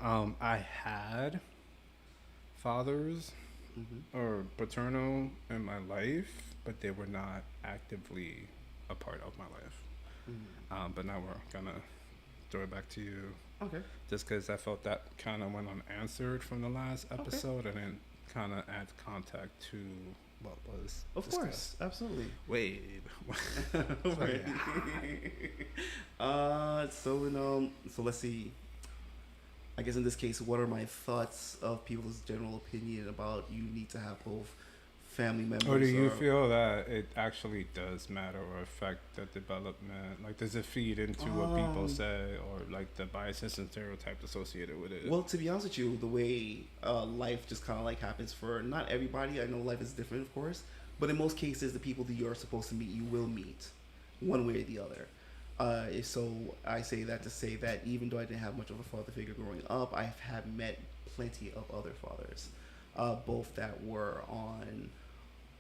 I had fathers or paternal in my life, but they were not actively a part of my life. But now we're gonna throw it back to you. Okay. Just because I felt that kind of went unanswered from the last episode, and then kind of adds contact to what was of discussed. Course, absolutely. Wade. So let's see. I guess in this case, what are my thoughts of people's general opinion about you need to have both family members? Or do you feel that it actually does matter or affect the development? Like, does it feed into what people say, or like the biases and stereotypes associated with it? Well, to be honest with you, the way life just kind of like happens for not everybody. I know life is different, of course, but in most cases, the people that you're supposed to meet, you will meet, one way or the other. So I say that to say that even though I didn't have much of a father figure growing up, I have met plenty of other fathers, both that were on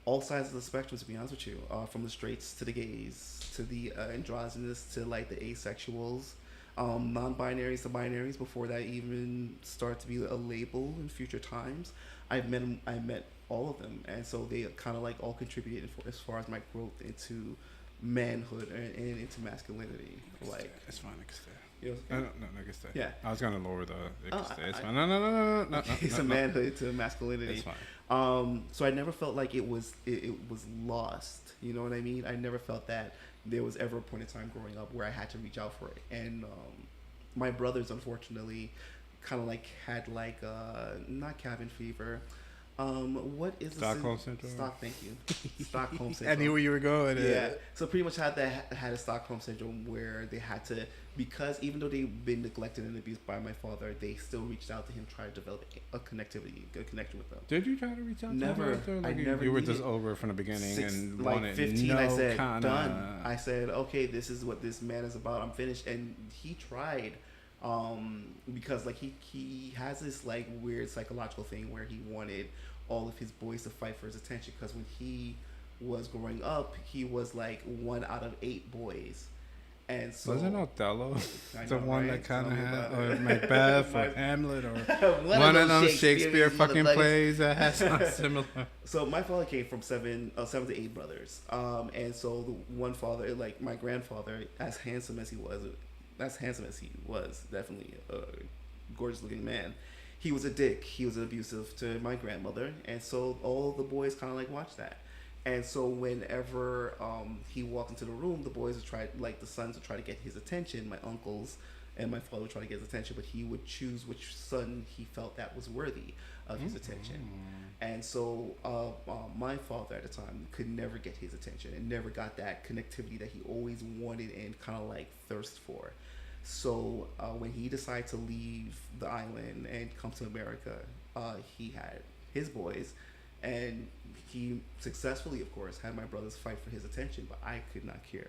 all sides of the spectrum, to be honest with you, from the straights to the gays to the androgynous to like the asexuals, non-binaries to binaries. Before that even started to be a label in future times, I met all of them, and so they kind of like all contributed as far as my growth into manhood and into masculinity. Like, it's fine, I can stay. You know, no, I can stay. Yeah, I was gonna lower the. It's fine. No. It's a manhood to masculinity. It's fine. So I never felt like it was lost. You know what I mean? I never felt that there was ever a point in time growing up where I had to reach out for it. And my brothers, unfortunately, kind of like had like not cabin fever. What is Stockholm syndrome? Thank you. Stockholm syndrome. I knew where you were going. Yeah. So pretty much had a Stockholm syndrome where they had to, because even though they've been neglected and abused by my father, they still reached out to him, tried to develop a connection with them. Did you try to reach out never, to him? Like, I never. You were just over from the beginning and like wanted 15. No I said kinda... done. I said, okay, this is what this man is about. I'm finished. And he tried. Because like he has this like weird psychological thing where he wanted all of his boys to fight for his attention, because when he was growing up, he was like 1 out of 8 boys. And so wasn't Othello the one that kind of had, or Macbeth or Hamlet, or one of those Shakespeare fucking plays that has something similar? So my father came from 7 to 8 brothers, and so the one father, like my grandfather, as handsome as he was, definitely a gorgeous looking man, he was a dick. He was abusive to my grandmother, and so all the boys kind of like watched that. And so whenever he walked into the room, the boys would try, like the sons would try to get his attention, my uncles and my father would try to get his attention, but he would choose which son he felt that was worthy of his attention. And so my father at the time could never get his attention and never got that connectivity that he always wanted and kind of like thirst for. So when he decided to leave the island and come to America, he had his boys, and he successfully, of course, had my brothers fight for his attention, but I could not care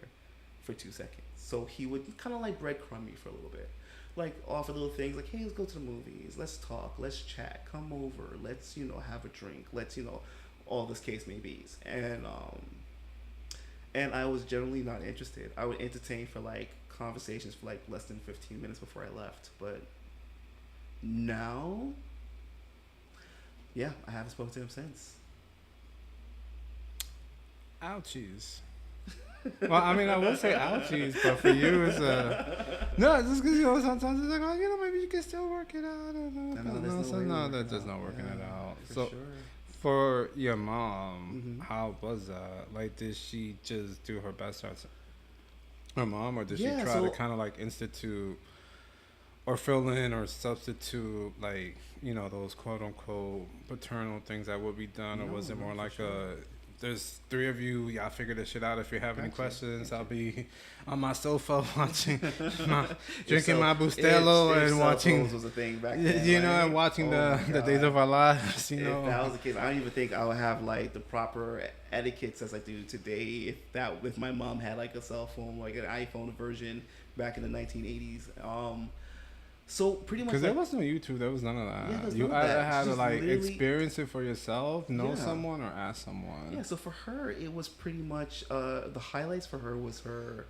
for 2 seconds. So he would kind of like breadcrumb me for a little bit, like offer little things like, hey, let's go to the movies, let's talk, let's chat, come over, let's, have a drink, let's, all this case may be. And I was generally not interested. I would entertain for like conversations for like less than 15 minutes before I left. But now, yeah, I haven't spoken to him since. Ouchies. Well, I mean, I would say ouchies, but for you, it's no, just because sometimes it's like, oh, maybe you can still work it out. No, that's just not working it out. So, sure. For your mom, how was that? Like, did she just do her best as her mom, or did she try to kind of like institute or fill in or substitute, like, those quote unquote paternal things that would be done, or was it more like there's three of you. Y'all figure this shit out. If you have any Gotcha, questions, gotcha. I'll be on my sofa watching, my, If drinking cell- my Bustelo if and cell watching, phones was a thing back then, you know, right? and watching Oh my the Days of God. Our Lives. You If that was know, the case, I don't even think I would have like the proper etiquettes as I do today. If my mom had like a cell phone, like an iPhone version back in the 1980s. So pretty much because there like, wasn't YouTube. There was none of yeah, that. there's You none of either that. had She to just like literally, experience it for yourself, know yeah. someone, or ask someone. Yeah, so for her, it was pretty much the highlights for her was her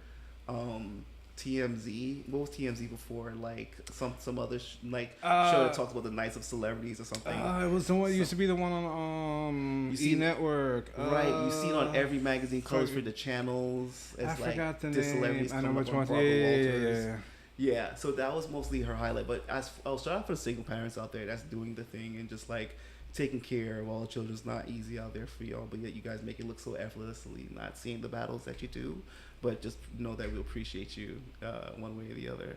TMZ. What was TMZ before? Like some other show that talks about the nights of celebrities or something. It was the one. It used to be the one on You E see- Network. Right, you see it on every magazine covers for forget- the channels. I As like forgot the this name. celebrities I know come which up on one. Barbara Yeah. Walters. Yeah, so that was mostly her highlight. But I'll shout out for the single parents out there that's doing the thing and just like taking care of all the children. It's not easy out there for y'all, but yet you guys make it look so effortlessly. Not seeing the battles that you do, but just know that we appreciate you one way or the other.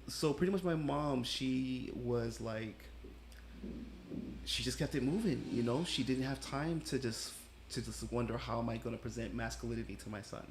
So pretty much my mom, she was like, she just kept it moving. You know, she didn't have time to just wonder how am I going to present masculinity to my son,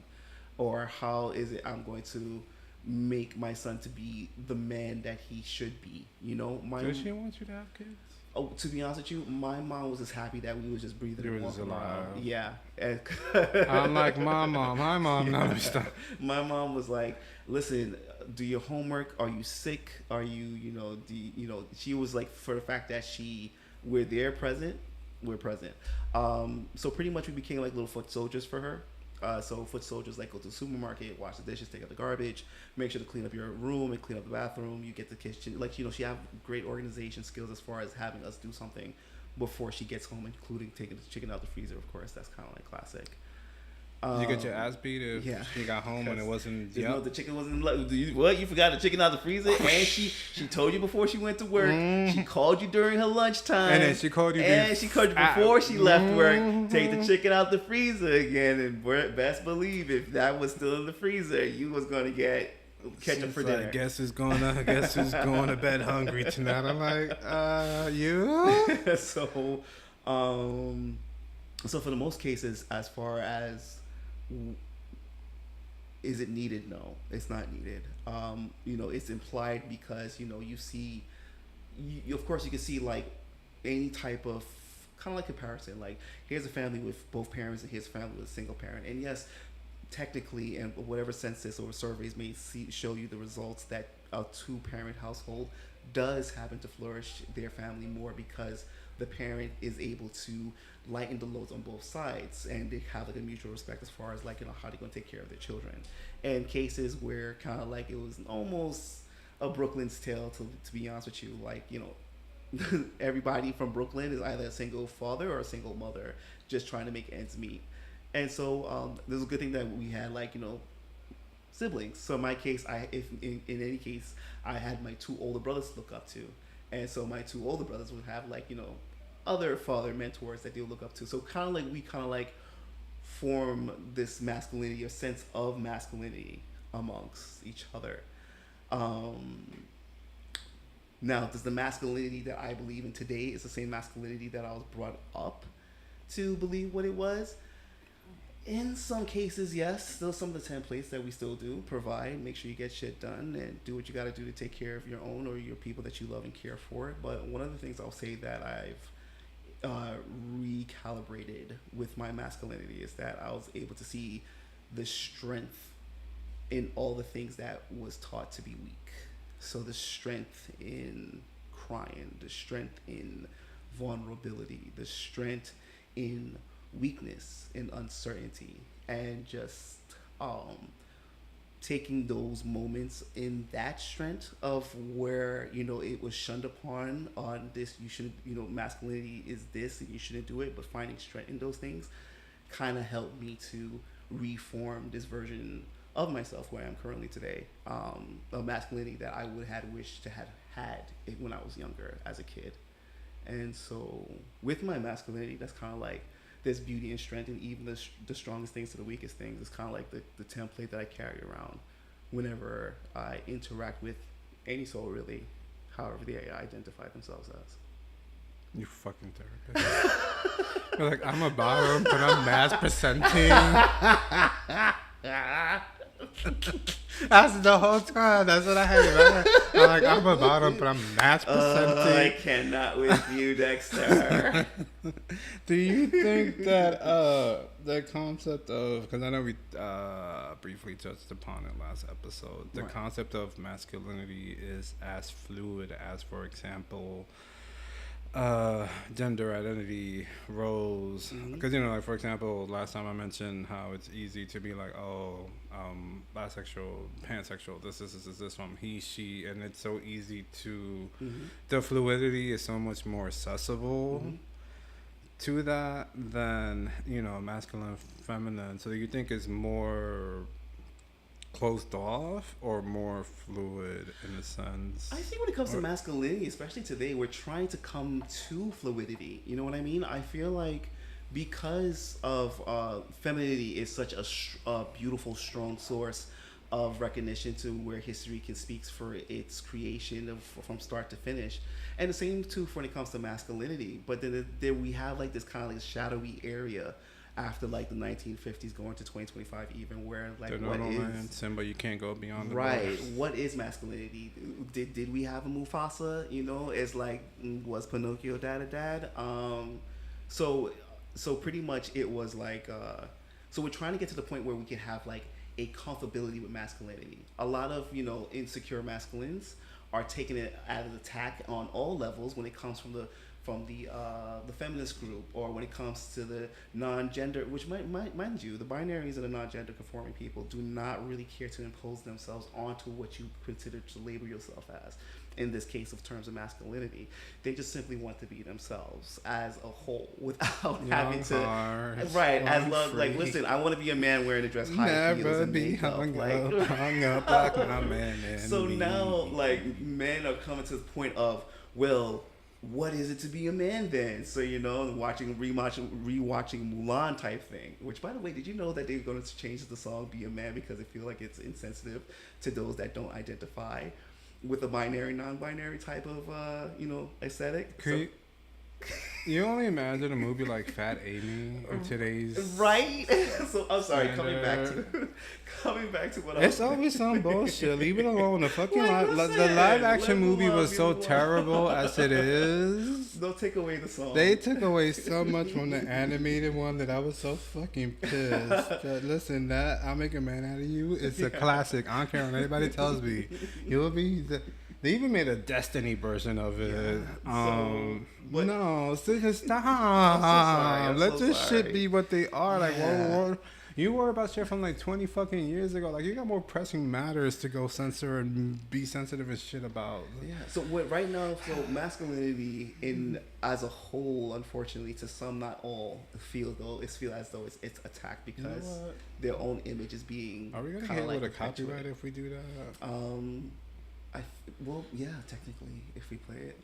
or how is it I'm going to make my son to be the man that he should be. You know, Does she want you to have kids? Oh, to be honest with you, my mom was just happy that we was just breathing You and were just walking around. alive. Yeah. I'm like my mom. Hi, mom. No, stop. My mom was like, "Listen, do your homework. Are you sick? Are you, she was like, for the fact that we're there present, we're present. So pretty much we became like little foot soldiers for her. So foot soldiers like go to the supermarket, wash the dishes, take out the garbage, make sure to clean up your room and clean up the bathroom. You get the kitchen, like she have great organization skills as far as having us do something before she gets home, including taking the chicken out the freezer. Of course, that's kind of like classic. Did you get your ass beat if Yeah. you got home and it wasn't? You know Yep. the chicken wasn't. What you forgot the chicken out the freezer, and she told you before she went to work. She called you during her lunchtime, And then she called you. and she called you before she left work. Take the Mhm. chicken out the freezer again, and best believe if that was still in the freezer, you was gonna catch them for She's dinner. like, guess who's going to bed hungry tonight? I'm like, you? So for the most cases, as far as is it needed? No, it's not needed. It's implied because you see, of course you can see like any type of kind of like comparison. Like here's a family with both parents and here's a family with a single parent. And yes, technically, and whatever census or surveys may show you the results that a two-parent household does happen to flourish their family more because the parent is able to lighten the loads on both sides and they have like a mutual respect as far as like how they're going to take care of their children. And cases where kind of like it was almost a Brooklyn's tale to be honest with you, like everybody from Brooklyn is either a single father or a single mother just trying to make ends meet. And so there's a good thing that we had siblings. So in my case, in any case, I had my two older brothers to look up to. And so my two older brothers would have other father mentors that they would look up to. So we form this masculinity, a sense of masculinity amongst each other. Now, does the masculinity that I believe in today is the same masculinity that I was brought up to believe what it was? In some cases, yes. Still some of the templates that we still do provide. Make sure you get shit done and do what you got to do to take care of your own or your people that you love and care for. But one of the things I'll say that I've recalibrated with my masculinity is that I was able to see the strength in all the things that was taught to be weak. So the strength in crying, the strength in vulnerability, the strength in weakness and uncertainty, and just taking those moments in that strength of where it was shunned upon on this, you shouldn't, masculinity is this and you shouldn't do it, but finding strength in those things kind of helped me to reform this version of myself where I am currently today, a masculinity that I would have wished to have had when I was younger as a kid. And so with my masculinity, that's kind of like there's beauty and strength in even the strongest things to the weakest things. It's kind of like the template that I carry around whenever I interact with any soul, really, however they identify themselves as. You fucking therapist. You're like, I'm a bottom, but I'm mass presenting. That's the whole time. That's what I had in mind. I'm like, I'm a bottom, but I'm mass presenting. I cannot with you, Dexter. Do you think that the concept of, because I know we briefly touched upon it last episode, the concept of masculinity is as fluid as, for example, gender identity roles, because like for example, last time I mentioned how it's easy to be like, oh, bisexual, pansexual, this from he, she, and it's so easy to the fluidity is so much more accessible to that than masculine, feminine. So you think it's more closed off or more fluid in a sense? I think when it comes to masculinity, especially today, we're trying to come to fluidity. You know what I mean? I feel like because of femininity is such a beautiful, strong source of recognition to where history can speak for its creation from start to finish. And the same too when it comes to masculinity. But then we have like this kind of like shadowy area after like the 1950s going to 2025 even, where like what is Simba, you can't go beyond the right borders. What is masculinity? Did we have a Mufasa? It's like, was Pinocchio dad? So pretty much it was like so we're trying to get to the point where we can have like a comfortability with masculinity. A lot of insecure masculines are taking it out of attack on all levels when it comes from the feminist group, or when it comes to the non-gender, which mind you, the binaries and the non-gender conforming people do not really care to impose themselves onto what you consider to label yourself as. In this case of terms of masculinity, they just simply want to be themselves as a whole without having to as love. Like, listen, I want to be a man wearing a dress, high heels, and makeup. Hung up like my man. So now, like, men are coming to the point of, well, what is it to be a man then? So rewatching Mulan type thing. Which, by the way, did you know that they're going to change the song "Be a Man" because they feel like it's insensitive to those that don't identify with a binary, non-binary type of aesthetic? You only imagine a movie like Fat Amy or today's right. So I'm sorry. Coming back to what it's always some bullshit. Leave it alone. The fucking the live action movie was so terrible as it is. Don't take away the song. They took away so much from the animated one that I was so fucking pissed. Listen, that I'll Make a Man Out of You is a classic. I don't care what anybody tells me. You'll be they even made a Destiny version of it. Yeah. No, stop. Let this shit be what they are. Like, whoa. You worry about shit from like 20 fucking years ago. Like, you got more pressing matters to go censor and be sensitive and shit about. Yeah. So right now, masculinity as a whole, unfortunately, to some, not all, feel as though it's attacked because their own image is being. Are we gonna hit with a copyright if we do that? Yeah, technically, if we play it.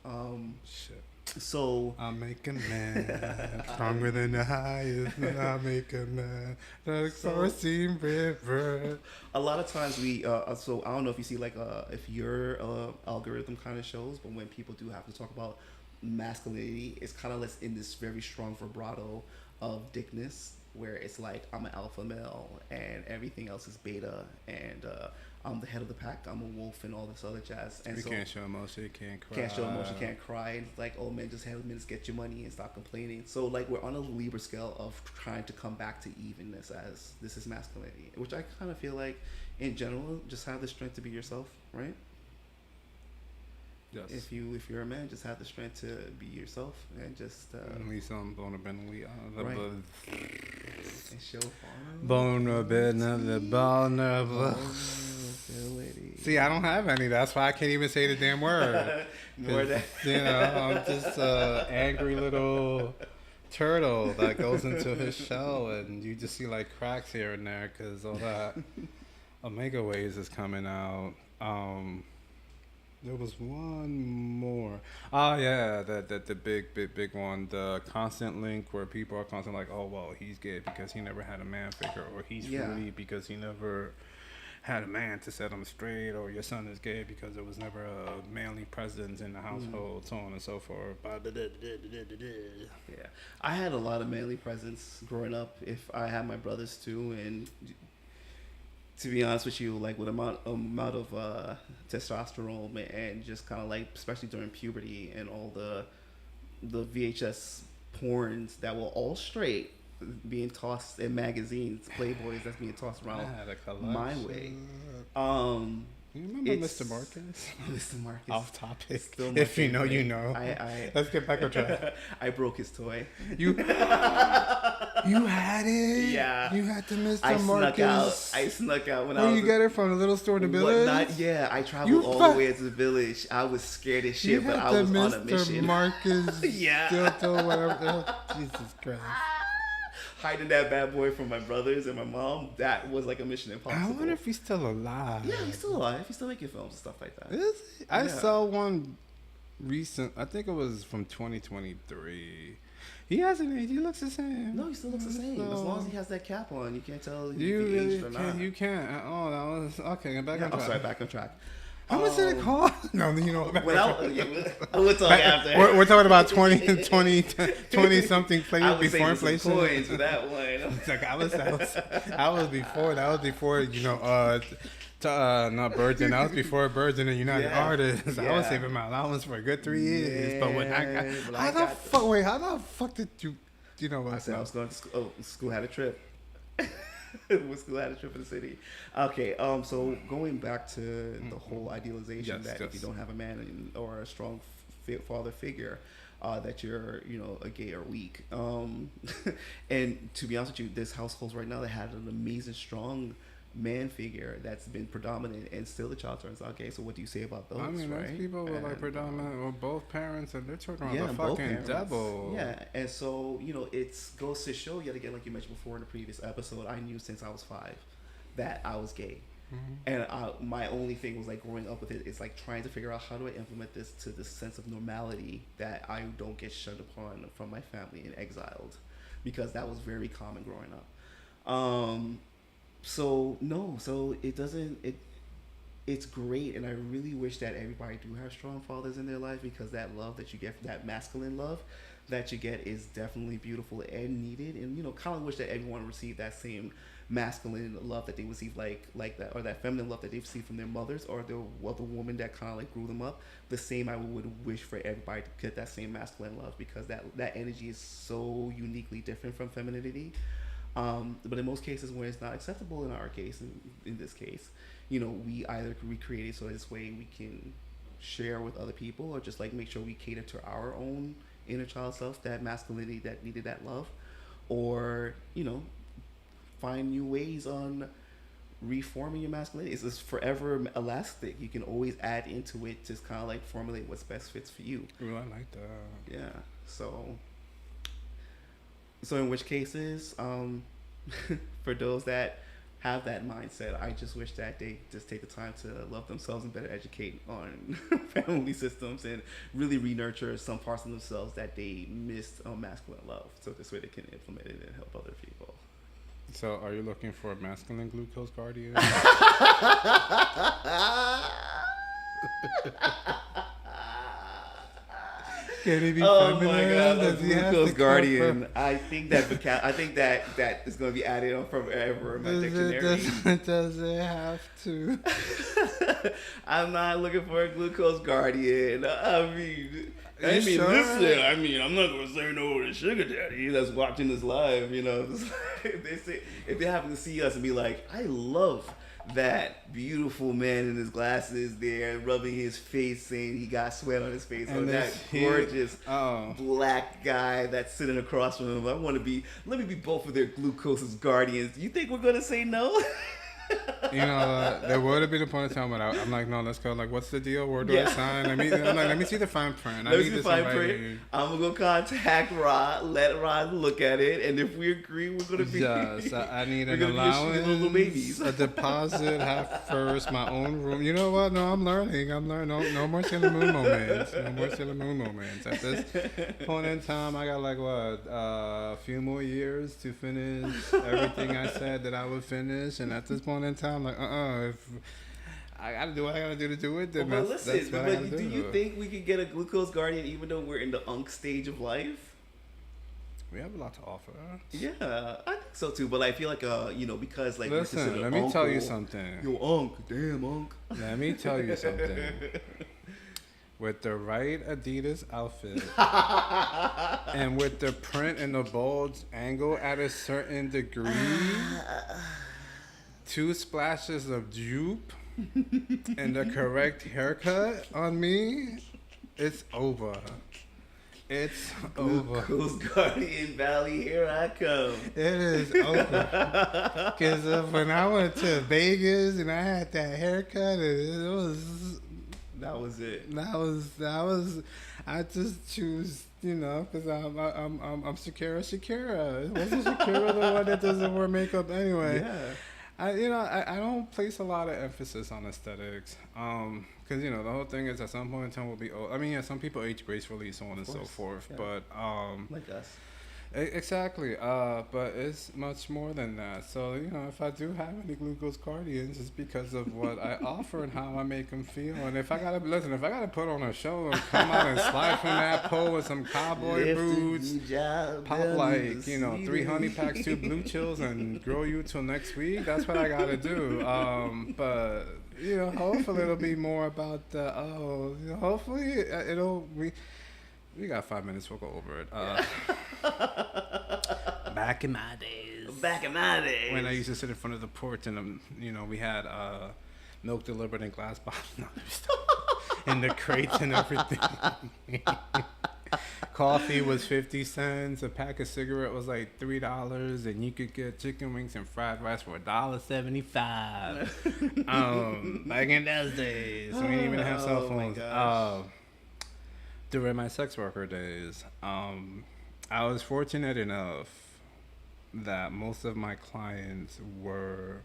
Shit. So I'll make a man stronger than the highest. I'll make a man like Sourcing River. A lot of times we so I don't know if you see like if your algorithm kind of shows, but when people do have to talk about masculinity, it's kind of less in this very strong vibrato of dickness, where it's like I'm an alpha male and everything else is beta, and I'm the head of the pack, I'm a wolf, and all this other jazz. And you can't show emotion, you can't cry. Can't show emotion, can't cry. And it's like, oh man, just have minutes, get your money, and stop complaining. So like we're on a Libra scale of trying to come back to evenness, as this is masculinity, which I kind of feel like, in general, just have the strength to be yourself, right? Yes. If you're a man, just have the strength to be yourself and just leave some vulnerability out of right. the and show vulnerability. See, I don't have any. That's why I can't even say the damn word. More than I'm just an angry little turtle that goes into his shell, and you just see like cracks here and there because all that omega waves is coming out. There was one more. Oh yeah, the big one. The constant link where people are constantly like, oh well, he's gay because he never had a man figure, or he's fruity because he never had a man to set them straight, or your son is gay because there was never a manly presence in the household, so on and so forth. Yeah, I had a lot of manly presence growing up. If I had my brothers too, and to be honest with you, like with amount of testosterone and just kind of like, especially during puberty and all the VHS porns that were all straight being tossed in magazines, Playboys that's being tossed around my way. You remember Mr. Marcus? Mr. Marcus. Off topic. Still if you know, favorite. you know. Let's get back on track. I broke his toy. You had it? Yeah. You had the Mr. I Marcus. I snuck out when I Where was. you get it from? The little store in the village? Yeah, I traveled all the way to the village. I was scared as shit, but I was on a mission. Mr. Marcus. Yeah. Dildo, whatever. Jesus Christ. Hiding that bad boy from my brothers and my mom, that was like a mission impossible. I wonder if he's still alive. Yeah, he's still alive. He's still making films and stuff like that. Is he? I saw one recent, I think it was from 2023. He hasn't aged. He looks the same. No, he still looks the same. So, as long as he has that cap on, you can't tell if he you aged really or not. can't. You can't. Oh, that was okay. Back on track. I'm sorry, back on track. How much did it cost? No, you know. We'll talk after. We're talking about 20 something players before inflation. Coins for that one. It's like I was before. That was before, you know. Not Virgin. That was before Virgin and United Artists. I was saving my allowance for a good 3 years. But when how the fuck did you know what I said? I was going to school. Oh, school had a trip. School had a trip in the city. Okay, so going back to the whole idealization that if you don't have a man or a strong father figure, that you're, you know, a gay or weak. And to be honest with you, there's households right now that had an amazing, strong man figure that's been predominant, and still the child turns out gay. So what do you say about those? I mean, right? those people were like predominant, or both parents, and they're turning around the both fucking parents. devil. Yeah, and so, you know, it goes to show yet again, like you mentioned before in the previous episode, I knew since I was 5 that I was gay. And my only thing was like growing up with it is like trying to figure out how do I implement this to this sense of normality that I don't get shunned upon from my family and exiled, because that was very common growing up. So it doesn't, it's great, and I really wish that everybody do have strong fathers in their life, because that love that you get, that masculine love that you get, is definitely beautiful and needed. And, you know, kind of wish that everyone received that same masculine love that they receive, like that, or that feminine love that they receive from their mothers or the woman that kind of like grew them up. The same, I would wish for everybody to get that same masculine love, because that energy is so uniquely different from femininity. But in most cases where it's not acceptable, in our case, in this case, you know, we either recreate it so this way we can share with other people, or just like make sure we cater to our own inner child self, that masculinity that needed that love, or, you know, find new ways on reforming your masculinity. It's just forever elastic. You can always add into it to kind of like formulate what's best fits for you. Ooh, I like that. Yeah. So in which cases, for those that have that mindset, I just wish that they just take the time to love themselves and better educate on family systems, and really re-nurture some parts of themselves that they missed on masculine love, so this way they can implement it and help other people. So, are you looking for a masculine glucose guardian? Can he be feminine? My God, a Does he have glucose to guardian. I think that is going to be added on forever in my dictionary. Does it have to? I'm not looking for a glucose guardian. Listen. I'm not gonna say no to sugar daddy that's watching this live. You know, if they happen to see us and be like, I love that beautiful man in his glasses there, rubbing his face, saying he got sweat on his face, or that gorgeous black guy that's sitting across from him. Let me be both of their glucose's guardians. You think we're gonna say no? You know, there would have been a point of time when I'm like, no, let's go. Like, what's the deal? Where do I sign? I'm like, let me see the fine print. Let me see the fine print. I'm gonna go contact Rod. Let Rod look at it, and if we agree, we're gonna be. Yes, I need an allowance, little babies, a deposit, half first, my own room. You know what? No, I'm learning. No more Sailor Moon moments. No more Sailor Moon moments. At this point in time, I got like a few more years to finish everything I said that I would finish, and at this point going in town. Like, if I gotta do what I gotta do to do it, then Well, that's listen, what I gotta but do you think we could get a glucose guardian even though we're in the unk stage of life? We have a lot to offer. Yeah, I think so too. But I feel like, because like Listen, let me tell you something. Yo, unk, damn unk. Let me tell you something. With the right Adidas outfit and with the print and the bulge angle at a certain degree, 2 splashes of jupe and the correct haircut on me, it's over. It's over. Glucose Guardian Valley, here I come. It is over. Because when I went to Vegas and I had that haircut, it was... That was it. That was. I just choose, because I'm Shakira. It wasn't Shakira the one that doesn't wear makeup anyway. Yeah. I don't place a lot of emphasis on aesthetics. Because the whole thing is at some point in time we'll be old. I mean, yeah, some people age gracefully, so on and so forth. Yeah. But like us. Exactly, but it's much more than that. So, if I do have any glucose guardians, it's because of what I offer and how I make them feel. And if I gotta put on a show and come out and slide from that pole with some cowboy boots, pop like 3 honey packs, 2 blue chills, and grow you till next week, that's what I gotta do. But hopefully it'll be more about the hopefully we got 5 minutes. We'll go over it. Back in my days. When I used to sit in front of the porch and, we had milk delivered in glass bottles. And the crates and everything. Coffee was 50 cents. A pack of cigarette was like $3. And you could get chicken wings and fried rice for $1.75. Back in those days. We didn't even have cell phones. During my sex worker days, I was fortunate enough that most of my clients were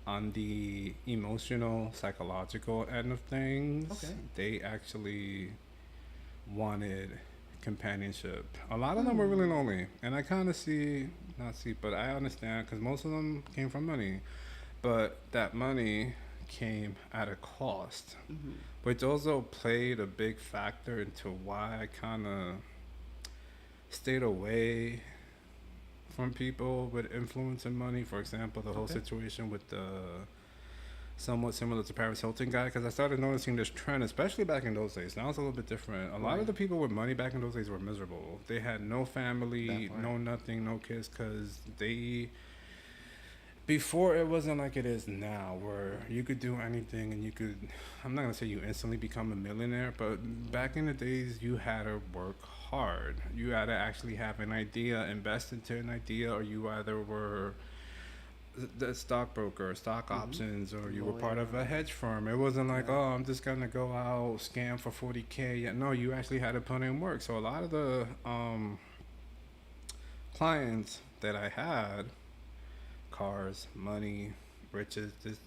on the emotional, psychological end of things. Okay. They actually wanted companionship. A lot of them were really lonely, and I kind of but I understand because most of them came from money, but that money came at a cost, which also played a big factor into why I kind of stayed away from people with influence and money. For example, the whole situation with the somewhat similar to Paris Hilton guy, because I started noticing this trend, especially back in those days. Now it's a little bit different. A lot of the people with money back in those days were miserable. They had no family, no nothing, no kids, because before it wasn't like it is now, where you could do anything and I'm not going to say you instantly become a millionaire, but back in the days, you had to work hard. You had to actually have an idea, invest into an idea, or you either were the stockbroker, stock options, or you were part of a hedge firm. It wasn't like, I'm just going to go out, scam for $40K. Yeah, no, you actually had to put in work. So a lot of the clients that I had, cars, money, riches, this,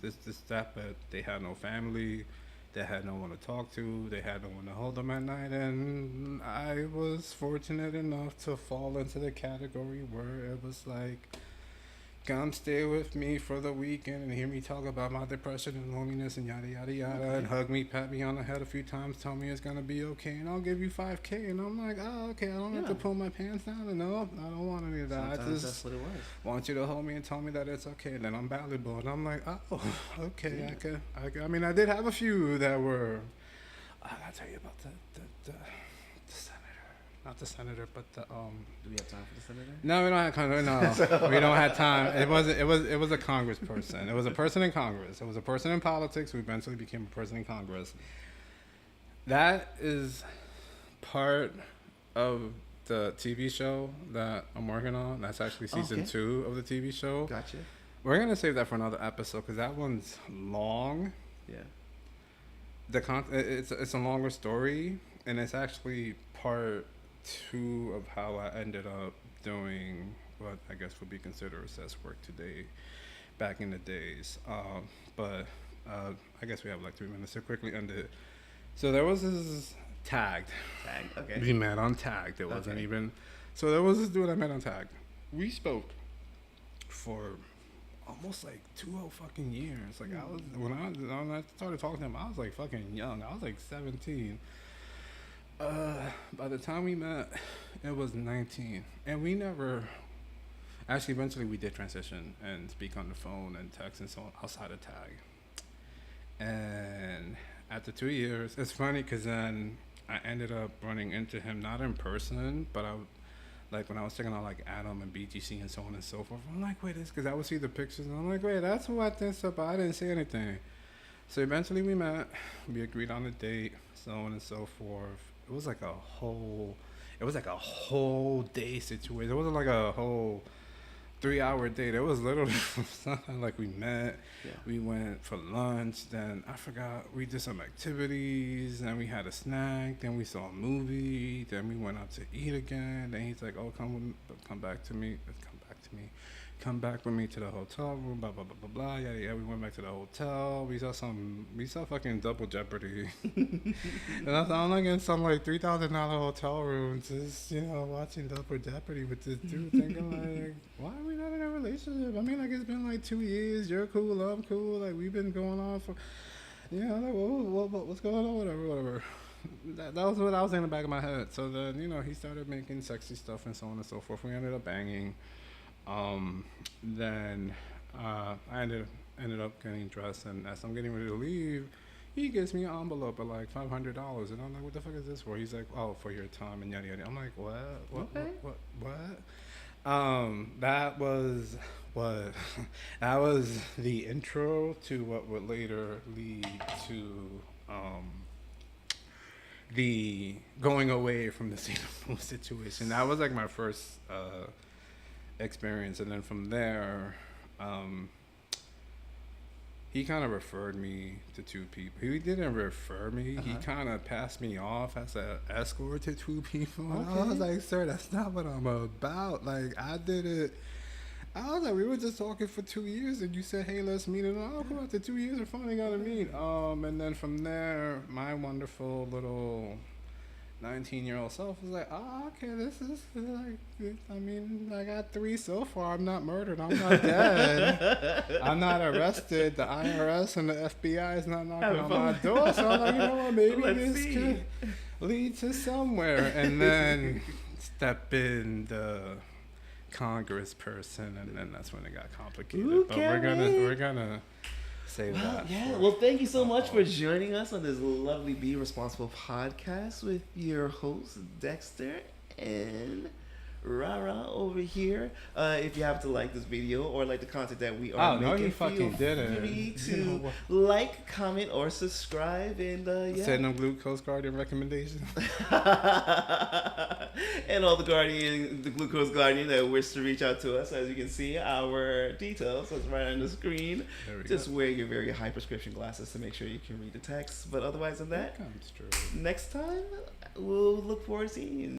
that, but they had no family, they had no one to talk to, they had no one to hold them at night, and I was fortunate enough to fall into the category where it was like, come stay with me for the weekend and hear me talk about my depression and loneliness and yada yada yada, and hug me, pat me on the head a few times, tell me it's gonna be okay, and I'll give you $5K, and I'm like, okay, I don't have to pull my pants down, and no, I don't want any of that. Sometimes I just that's what it was. Want you to hold me and tell me that it's okay, and then I'm valuable, and I'm like, okay, I mean, I did have a few that were. I gotta tell you about the senator. Not the senator, but the Do we have time for the senator? No, we don't have time. No, we don't have time. It was a congressperson. It was a person in Congress. It was a person in politics who eventually became a person in Congress. That is part of the TV show that I'm working on. That's actually season 2 of the TV show. Gotcha. We're gonna save that for another episode because that one's long. Yeah. It's a longer story, and it's actually part 2 of how I ended up doing what I guess would be considered assessed work today, back in the days. But I guess we have like 3 minutes to quickly end it. So there was this tagged. Okay. We met on Tagged. It wasn't even. So there was this dude I met on Tagged. We spoke for almost like 2 whole fucking years. Like I was when I started talking to him, I was like fucking young. I was like 17. By the time we met, it was 19, and we never. Actually, eventually we did transition and speak on the phone and text and so on outside of tag. And after 2 years, it's funny because then I ended up running into him not in person, but like when I was checking out like Adam and BGC and so on and so forth. I'm like, wait, this because I would see the pictures and I'm like, wait, that's what this up. I didn't say anything. So eventually we met. We agreed on a date, so on and so forth. It was like a whole day situation. It wasn't like a whole 3-hour date. It was literally something like we met, we went for lunch, then I forgot, we did some activities, then we had a snack, then we saw a movie, then we went out to eat again, then he's like, oh, come back with me to the hotel room, blah blah blah blah blah. Yeah, we went back to the hotel. We saw fucking Double Jeopardy. And I'm like in some like $3,000 hotel room, just watching Double Jeopardy with this dude, thinking like, why are we not in a relationship? I mean, like it's been like 2 years. You're cool, I'm cool. Like we've been going on for, like what's going on, whatever. That was what I was in the back of my head. So then he started making sexy stuff and so on and so forth. We ended up banging. Then I ended up getting dressed, and as I'm getting ready to leave, he gives me an envelope of like $500, and I'm like, what the fuck is this for? He's like, oh, for your time and yada yada. I'm like, what? That was what? That was the intro to what would later lead to the going away from the Singapore situation. That was like my first experience, and then from there he kind of referred me to 2 people. He didn't refer me. He kind of passed me off as an escort to 2 people. Okay. I was like, sir, that's not what I'm about. Like I was like, we were just talking for 2 years and you said, hey, let's meet. And come after 2 years, we're finally gonna meet. And then from there, my wonderful little 19-year-old self was like, oh, okay, this is like, I mean, I got 3 so far. I'm not murdered. I'm not dead. I'm not arrested. The IRS and the FBI is not knocking on my door. So I'm like, you know what, maybe this could lead to somewhere. And then step in the Congress person, and then that's when it got complicated. Ooh, but we're gonna say that. Yeah. Well, thank you so much for joining us on this lovely Be Responsible podcast with your host Dexter and Rara over here. If you happen to like this video or like the content that we are making, no, you fucking didn't. Free to like, comment, or subscribe, and send them glucose guardian recommendations. And all the glucose guardian that wish to reach out to us. As you can see, our details is right on the screen. Just wear your very high prescription glasses to make sure you can read the text. But otherwise than that, next time we'll look forward to seeing you.